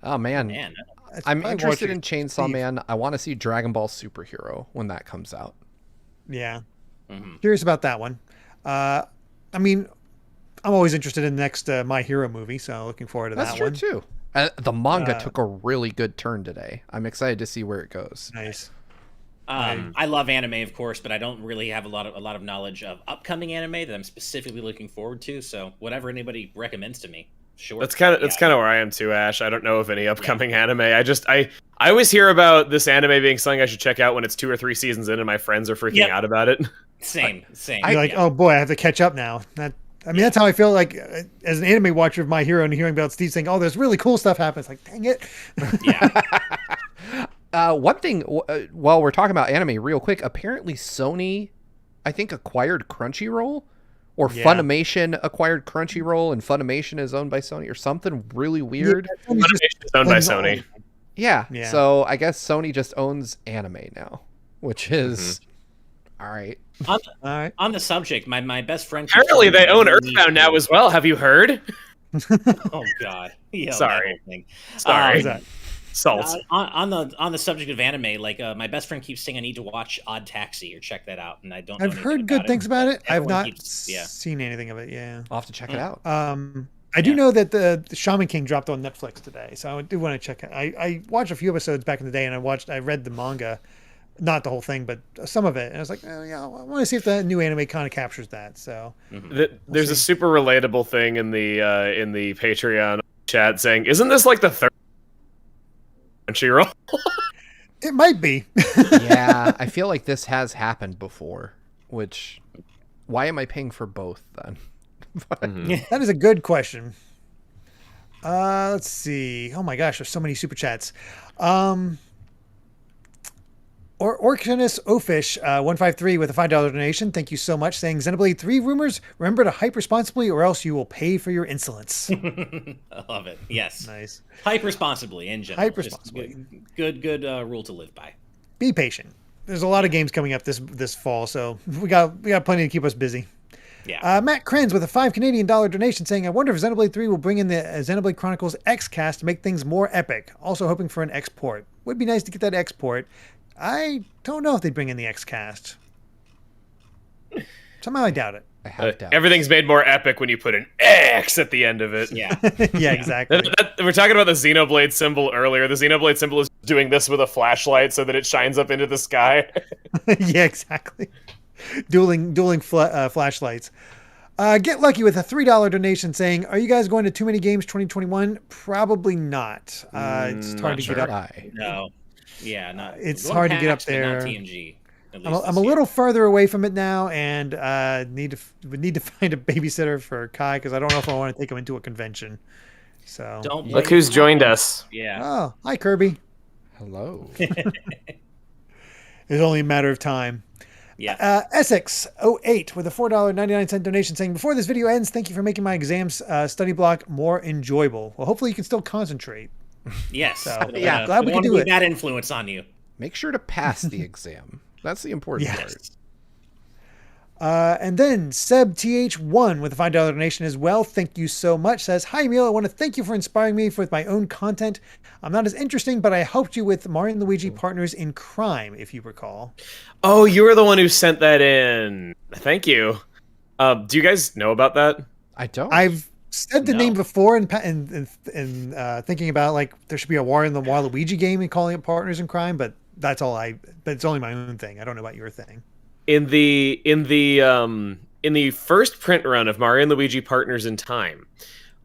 D: Oh, man. I'm interested in Chainsaw Man. I want to see Dragon Ball Superhero when that comes out.
A: Yeah. Mm-hmm. Curious about that one. I mean, I'm always interested in the next My Hero movie, so looking forward to that one.
D: That's true, too. The manga took a really good turn today. I'm excited to see where it goes.
A: Nice.
C: I love anime, of course, but I don't really have a lot of knowledge of upcoming anime that I'm specifically looking forward to. So whatever anybody recommends to me, sure.
B: That's kind of where I am too, Ash. I don't know of any upcoming anime. I always hear about this anime being something I should check out when it's 2 or 3 seasons in, and my friends are freaking out about it.
C: Same.
A: You're like, oh boy, I have to catch up now. That's how I feel like as an anime watcher of My Hero and hearing about Steve saying, oh, there's really cool stuff happens. Like, dang it.
C: Yeah.
D: One thing, while we're talking about anime real quick, apparently Sony, I think, acquired Crunchyroll, or Funimation acquired Crunchyroll, and Funimation is owned by Sony, or something really weird.
B: Yeah, Funimation is owned by Sony.
D: Yeah. So I guess Sony just owns anime now, which is all right.
C: On the subject, my best friend.
B: Apparently, they own Earthbound now as well. Have you heard?
C: Oh God!
B: Sorry. Salt.
C: On the subject of anime, like my best friend keeps saying I need to watch Odd Taxi or check that out, and I don't.
A: I've heard good things about it. I've not seen anything of it. Yeah,
D: I'll have to check it out.
A: I do know that the Shaman King dropped on Netflix today, so I do want to check it. I watched a few episodes back in the day, and I read the manga, not the whole thing, but some of it, and I was like, oh, yeah, I want to see if the new anime kind of captures that. So
B: there's a super relatable thing in the Patreon chat saying, "Isn't this like the third Crunchyroll?"
A: It might be.
D: Yeah, I feel like this has happened before. Which, why am I paying for both then?
A: That is a good question. Let's see. Oh my gosh, there's so many super chats. Orcanus Ofish 153 with a $5 donation. Thank you so much. Saying, Xenoblade 3 rumors, remember to hype responsibly or else you will pay for your insolence.
C: I love it. Yes.
A: Nice.
C: Hype responsibly in general.
A: Hype responsibly.
C: Good rule to live by.
A: Be patient. There's a lot of games coming up this fall, so we got plenty to keep us busy.
C: Yeah.
A: Matt Krenz with a $5 Canadian donation saying, I wonder if Xenoblade 3 will bring in the Xenoblade Chronicles X-Cast to make things more epic. Also hoping for an export. Would be nice to get that export. I don't know if they'd bring in the X-Cast. Somehow I doubt it.
D: I have doubts.
B: Everything's made more epic when you put an X at the end of it.
C: Yeah.
A: Yeah, exactly.
B: We're talking about the Xenoblade symbol earlier. The Xenoblade symbol is doing this with a flashlight so that it shines up into the sky.
A: Yeah, exactly. Dueling flashlights. Get Lucky with a $3 donation saying, are you guys going to Too Many Games 2021? Probably not. It's hard to get up.
C: No. Yeah, not.
A: It's hard to get up
C: PAX, but
A: there.
C: Not TMG.
A: I'm a little further away from it now, and would need to find a babysitter for Kai because I don't know if I want to take him into a convention. So
C: Don't
B: Look who's joined us.
C: Yeah.
A: Oh, hi Kirby.
D: Hello.
A: It's only a matter of time.
C: Yeah.
A: Essex08 with a $4.99 donation saying, before this video ends, thank you for making my exams study block more enjoyable. Well, hopefully you can still concentrate.
C: Yes.
A: So,
D: yeah,
A: glad we can do it.
C: Bad influence on you.
D: Make sure to pass the exam. That's the important
A: Yes. And then Seb TH1 with a $5 donation as well. Thank you so much. Says, hi, Emil. I want to thank you for inspiring me with my own content. I'm not as interesting, but I helped you with Mario and Luigi Partners in Crime, if you recall.
B: Oh, you were the one who sent that in. Thank you. Do you guys know about that?
D: I don't.
A: I've said the name before and thinking about like there should be a Wario and the Waluigi game and calling it Partners in Crime, but that's all but it's only my own thing. I don't know about your thing.
B: In the first print run of Mario and Luigi Partners in Time,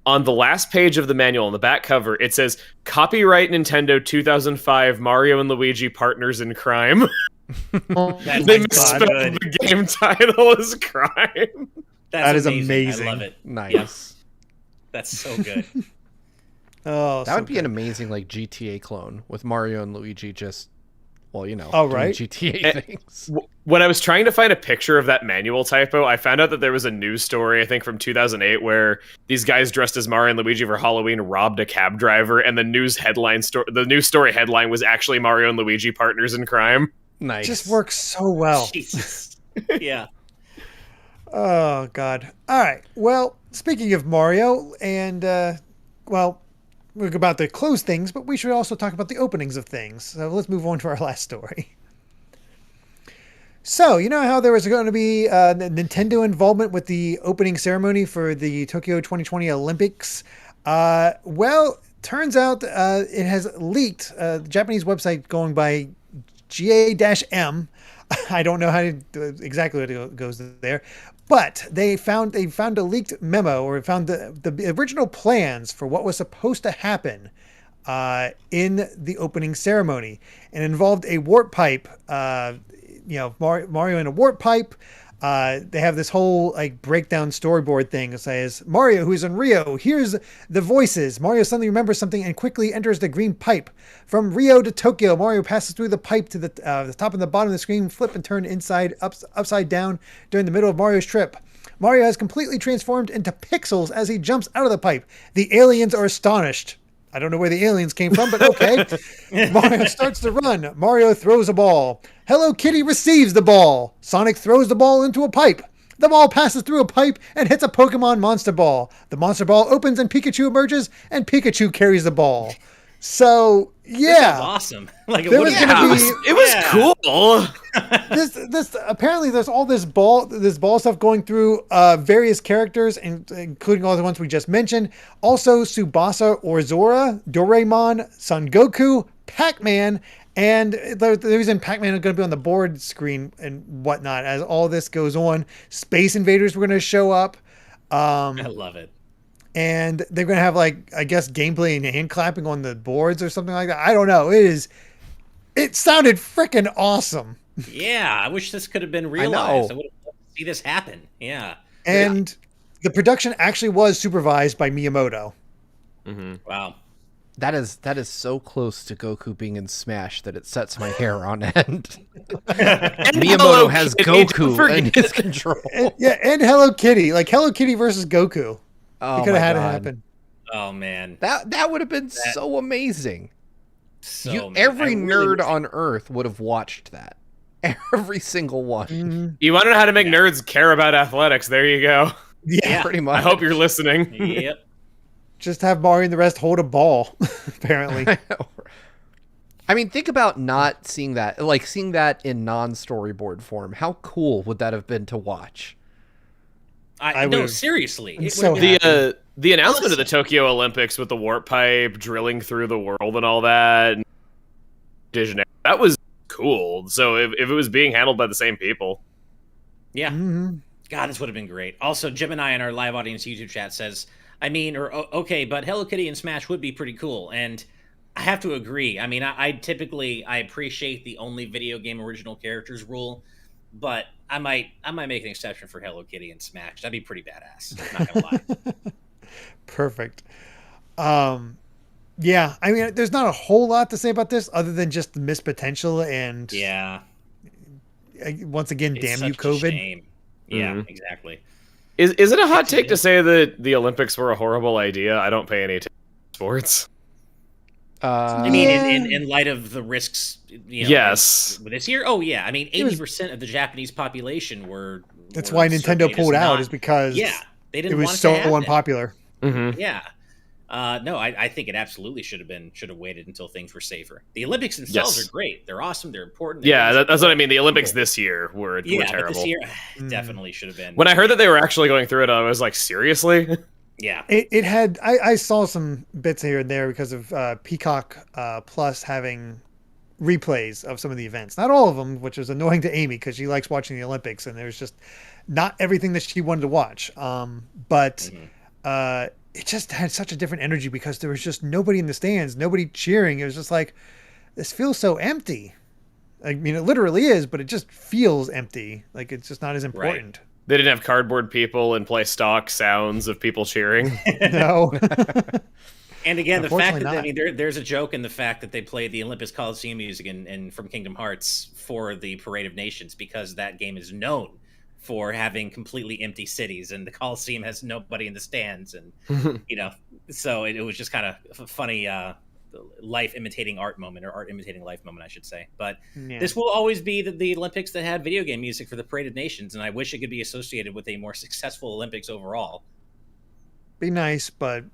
B: on the last page of the manual on the back cover, it says copyright Nintendo 2005 Mario and Luigi Partners in Crime. They misspelled the game title as Crime.
A: That is amazing.
C: I love it.
D: Nice.
C: Yes. That's so good.
A: Oh,
D: that would be an amazing like GTA clone with Mario and Luigi just, well, doing GTA things.
B: When I was trying to find a picture of that manual typo, I found out that there was a news story, I think from 2008, where these guys dressed as Mario and Luigi for Halloween robbed a cab driver, and the news story headline was actually Mario and Luigi Partners in Crime.
D: Nice.
A: Just works so well.
C: Jesus. Yeah.
A: Oh, God. All right. Well, speaking of Mario, and, we're about to close things, but we should also talk about the openings of things. So let's move on to our last story. So, you know how there was going to be Nintendo involvement with the opening ceremony for the Tokyo 2020 Olympics? Turns out it has leaked. The Japanese website going by GA-M. I don't know how to exactly what it goes there, but they found a leaked memo, or found the original plans for what was supposed to happen in the opening ceremony, and involved a warp pipe. Mario in a warp pipe. They have this whole like breakdown storyboard thing. It says Mario, who's in Rio, hears the voices. Mario suddenly remembers something and quickly enters the green pipe. From Rio to Tokyo, Mario passes through the pipe to the top and the bottom of the screen, flip and turn upside down during the middle of Mario's trip. Mario has completely transformed into pixels as he jumps out of the pipe. The aliens are astonished. I don't know where the aliens came from, but okay. Mario starts to run. Mario throws a ball. Hello Kitty receives the ball. Sonic throws the ball into a pipe. The ball passes through a pipe and hits a Pokemon Monster Ball. The Monster Ball opens and Pikachu emerges, and Pikachu carries the ball. So, yeah.
C: This was awesome. Like,
A: it was
B: cool.
A: This apparently there's all this ball stuff going through various characters, including all the ones we just mentioned. Also, Tsubasa Orzora, Doraemon, Son Goku, Pac-Man, and the reason Pac-Man is going to be on the board screen and whatnot as all this goes on. Space Invaders were going to show up.
C: I love it.
A: And they're going to have, like, I guess, gameplay and hand clapping on the boards or something like that. I don't know. It sounded freaking awesome.
C: Yeah, I wish this could have been realized. I would have loved to see this happen. Yeah.
A: And the production actually was supervised by Miyamoto.
B: Mm-hmm.
C: Wow.
D: That is so close to Goku being in Smash that it sets my hair on end. Miyamoto has Goku in his control.
A: And Hello Kitty. Like, Hello Kitty versus Goku.
D: Oh,
A: he could have had it happen.
C: Oh, man.
D: That would have been so amazing.
C: So
D: every nerd on Earth would have watched that. Every single one.
A: Mhm.
B: You want to know how to make nerds care about athletics? There you go.
A: Yeah,
D: Pretty much.
B: I hope you're listening.
C: Yep.
A: just have Mario and the rest hold a ball, apparently.
D: I mean, think about not seeing that, like seeing that in non-storyboard form. How cool would that have been to watch?
C: I no, seriously.
A: I'm
C: It
A: so
C: would've been-
B: The announcement of the Tokyo Olympics with the warp pipe drilling through the world and all that, that was cool. So if it was being handled by the same people,
C: yeah.
A: Mhm.
C: God, this would have been great. Also, Gemini in our live audience YouTube chat says, I mean, okay, but Hello Kitty and Smash would be pretty cool. And I have to agree. I mean, I typically appreciate the only video game original characters rule, but I might make an exception for Hello Kitty and Smash. That'd be pretty badass. I'm not gonna lie.
A: Perfect. Yeah, I mean, there's not a whole lot to say about this other than just the missed potential and
C: Yeah.
A: Once again,
C: It's
A: damn you,
C: such a
A: COVID.
C: shame. Yeah,
B: Mhm.
C: exactly.
B: is it a hot take to say that the Olympics were a horrible idea? I don't pay any attention to sports.
C: I mean,
A: Yeah.
C: in light of the risks, you know,
B: Yes.
C: this year. Oh yeah, I mean,
A: It was-
C: 80% of the Japanese population were.
A: That's
C: were
A: why Nintendo
C: surveyed as
A: pulled out,
C: not-
A: is because
C: yeah, they didn't
A: it was
C: want
A: so
C: to happen.
A: unpopular.
B: Mm-hmm.
C: Yeah. No, I think it absolutely should have waited until things were safer. The Olympics themselves
B: Yes.
C: are great. They're awesome. They're important.
B: Yeah, that's what I mean. The Olympics this year were
C: Yeah, but
B: terrible.
C: this year
A: Mm.
C: definitely should have been.
B: When I heard that they were actually going through it, I was like, seriously?
C: Yeah.
A: It had, I saw some bits here and there because of Peacock Plus having replays of some of the events. Not all of them, which was annoying to Amy because she likes watching the Olympics and there's just not everything that she wanted to watch. But it just had such a different energy because there was just nobody in the stands, nobody cheering. It was just like, this feels so empty. I mean, it literally is, but it just feels empty. Like it's just not as important.
B: They didn't have cardboard people and play stock sounds of people cheering.
A: No.
C: And again, the fact
A: Unfortunately
C: that I
A: not.
C: mean, there's a joke in the fact that they played the Olympus Coliseum music in from Kingdom Hearts for the Parade of Nations because that game is known for having completely empty cities and the Coliseum has nobody in the stands, and you know, so it was just kind of a funny life imitating art moment, or art imitating life moment, I should say. But
A: Yeah.
C: this will always be the Olympics that had video game music for the Parade of Nations, and I wish it could be associated with a more successful Olympics overall.
A: Be nice, but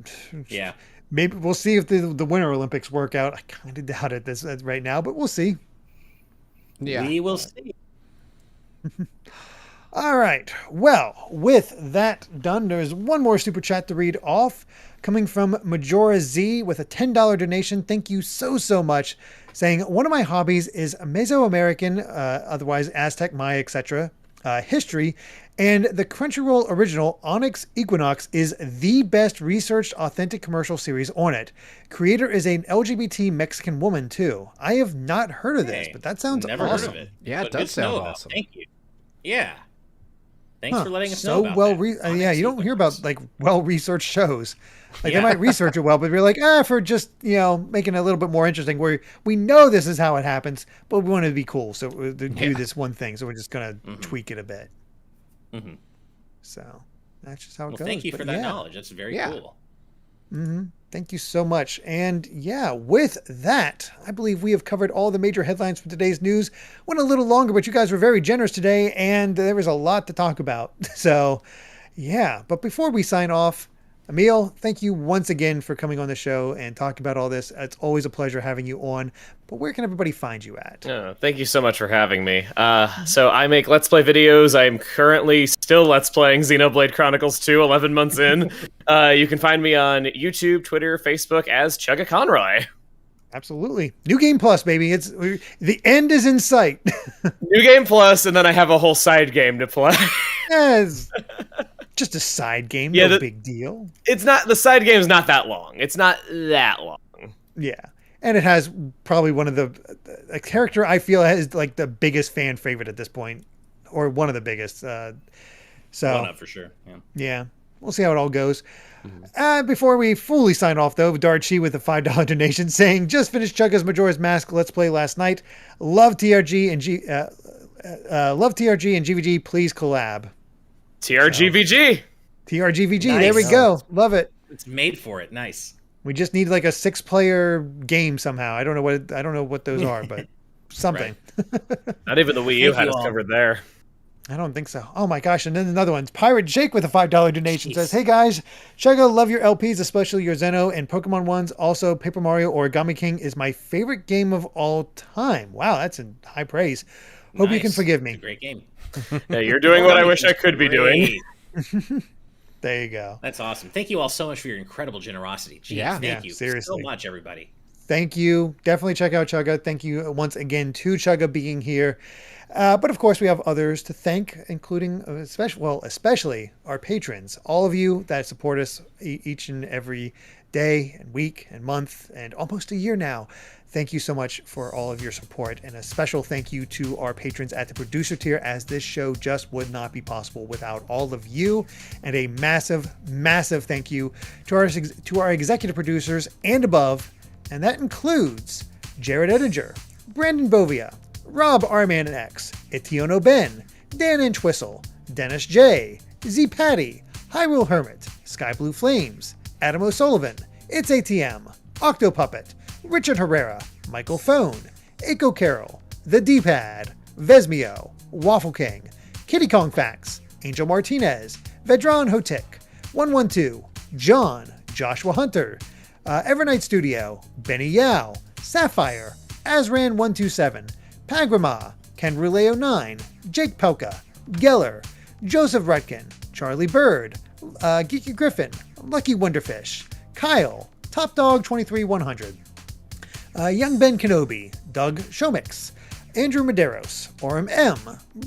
C: Yeah.
A: maybe we'll see if the Winter Olympics work out. I kind of doubt it this right now, but we'll see.
D: Yeah.
C: We will see.
A: All right. Well, with that done, there's one more super chat to read off, coming from Majora Z with a $10 donation. Thank you so much. Saying, one of my hobbies is Mesoamerican, otherwise Aztec, Maya, etc. History, and the Crunchyroll original Onyx Equinox is the best researched authentic commercial series on it. Creator is an LGBT Mexican woman too. I have not heard of this,
C: Hey,
A: but that sounds
C: never
A: awesome.
C: heard of it.
D: Yeah, it
C: But
D: does
C: good to know
D: sound
C: about.
D: awesome.
C: Thank you. Yeah. Thanks
A: Huh,
C: for letting us
A: so
C: know about
A: well
C: that.
A: yeah, you don't hear about like well-researched shows. Like
C: Yeah.
A: they might research it well, but we're like, for just, making it a little bit more interesting where we know this is how it happens, but we want it to be cool. So we do this one thing. So we're just going to tweak it a bit.
C: Mm-hmm.
A: So that's just how it
C: Well,
A: goes.
C: thank you
A: But
C: for that
A: yeah.
C: knowledge. That's very
D: Yeah.
C: cool.
A: Thank you so much. And yeah, with that, I believe we have covered all the major headlines from today's news. Went a little longer, but you guys were very generous today, and there was a lot to talk about. So yeah, but before we sign off, Emil, thank you once again for coming on the show and talking about all this. It's always a pleasure having you on. But where can everybody find you at?
B: Oh, thank you so much for having me. So I make Let's Play videos. I'm currently still Let's Playing Xenoblade Chronicles 2, 11 months in. You can find me on YouTube, Twitter, Facebook as Chuggaaconroy.
A: Absolutely. New Game Plus, baby. The end is in sight.
B: New Game Plus, and then I have a whole side game to play.
A: Yes. Just a side game.
B: Yeah,
A: No big deal.
B: It's not, the side game's not that long. It's not that long.
A: Yeah. And it has probably one of a character I feel is like the biggest fan favorite at this point, or one of the biggest. So
C: One up for sure.
A: yeah, we'll see how it all goes. Before we fully sign off, though, Darchi with a $5 donation saying, just finished Chugga's Majora's Mask Let's Play last night. Love TRG and GVG. Please collab.
B: TRGVG.
A: TRGVG.
C: Nice.
A: There we go. Love it.
C: It's made for it. Nice.
A: We just need like a 6-player game somehow. I don't know what those are, but something.
B: Not even the Wii U
C: Thank
B: had
C: you
B: us
C: all.
B: covered there.
A: I don't think so. Oh my gosh. And then another one. Pirate Jake with a $5 donation
C: Jeez.
A: says, hey guys, Chugga, love your LPs, especially your Xeno and Pokemon ones. Also, Paper Mario Origami King is my favorite game of all time. Wow, that's in high praise. Hope you can
C: Nice.
A: forgive
C: It's
A: me.
C: a great game.
B: Yeah, you're doing what I wish I could be doing.
C: Great.
A: There you go.
C: That's awesome. Thank you all so much for your incredible generosity. Jeez,
D: Yeah.
C: thank
A: Yeah,
C: you
A: seriously.
C: so much, everybody.
A: Thank you. Definitely check out Chugga. Thank you once again to Chugga being here. But of course, we have others to thank, including especially our patrons, all of you that support us each and every day and week and month and almost a year now. Thank you so much for all of your support, and a special thank you to our patrons at the producer tier, as this show just would not be possible without all of you. And a massive, massive thank you to our executive producers and above, and that includes Jared Edinger, Brandon Bovia, Rob Arman X, Etiono Ben, Dan Entwistle, Dennis J, Z Patty, Hyrule Hermit, Sky Blue Flames, Adam O'Sullivan, It's ATM, Octopuppet, Richard Herrera, Michael Phone, Aiko Carroll, The D-Pad, Vesmio, Waffle King, Kitty Kong Facts, Angel Martinez, Vedran Hotik, 112, John, Joshua Hunter, Evernight Studio, Benny Yao, Sapphire, Azran127, Pagrama, Ken Ruleo 9, Jake Pelka, Geller, Joseph Rutkin, Charlie Bird, Geeky Griffin, Lucky Wonderfish, Kyle, Top Dog 23100, Young Ben Kenobi, Doug Shomix, Andrew Medeiros, Orem M,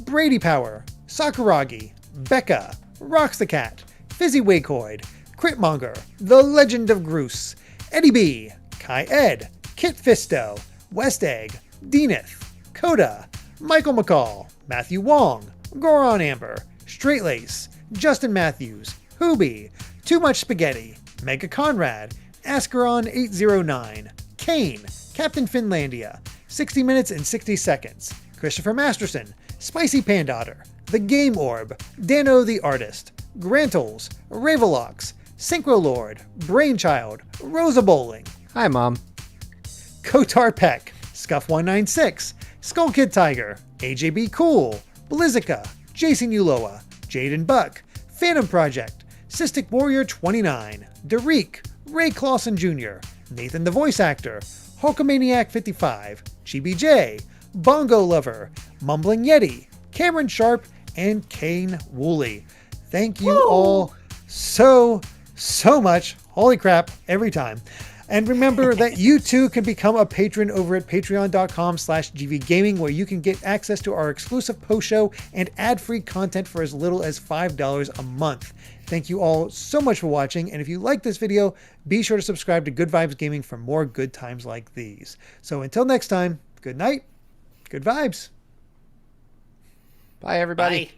A: Brady Power, Sakuragi, Becca, Rocks the Cat, Fizzy Wakehoid, Critmonger, The Legend of Groose, Eddie B, Kai Ed, Kit Fisto, West Egg, Deaneth, Coda, Michael McCall, Matthew Wong, Goron Amber, Straight Lace, Justin Matthews, Hoobie, Too Much Spaghetti, Mega Conrad, Ascaron809, Kane, Captain Finlandia, 60 Minutes and 60 Seconds, Christopher Masterson, Spicy Pandotter, The Game Orb, Dano the Artist, Grantles, Ravelox, Synchro Lord, Brainchild, Rosa Bowling,
D: Hi, Mom.
A: Kotar Peck, Scuff196, Skull Kid Tiger, AJB Cool, Blizzica, Jason Uloa, Jaden Buck, Phantom Project, Cystic Warrior 29, Derek, Ray Clausen Jr., Nathan the Voice Actor, Hulkamaniac 55, Chibi J, Bongo Lover, Mumbling Yeti, Cameron Sharp, and Kane Woolley. Thank you all so much. Holy crap, every time. And remember that you too can become a patron over at patreon.com/gvgaming, where you can get access to our exclusive post show and ad-free content for as little as $5 a month. Thank you all so much for watching. And if you like this video, be sure to subscribe to Good Vibes Gaming for more good times like these. So until next time, good night, good vibes.
D: Bye, everybody.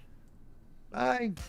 C: Bye.
A: Bye.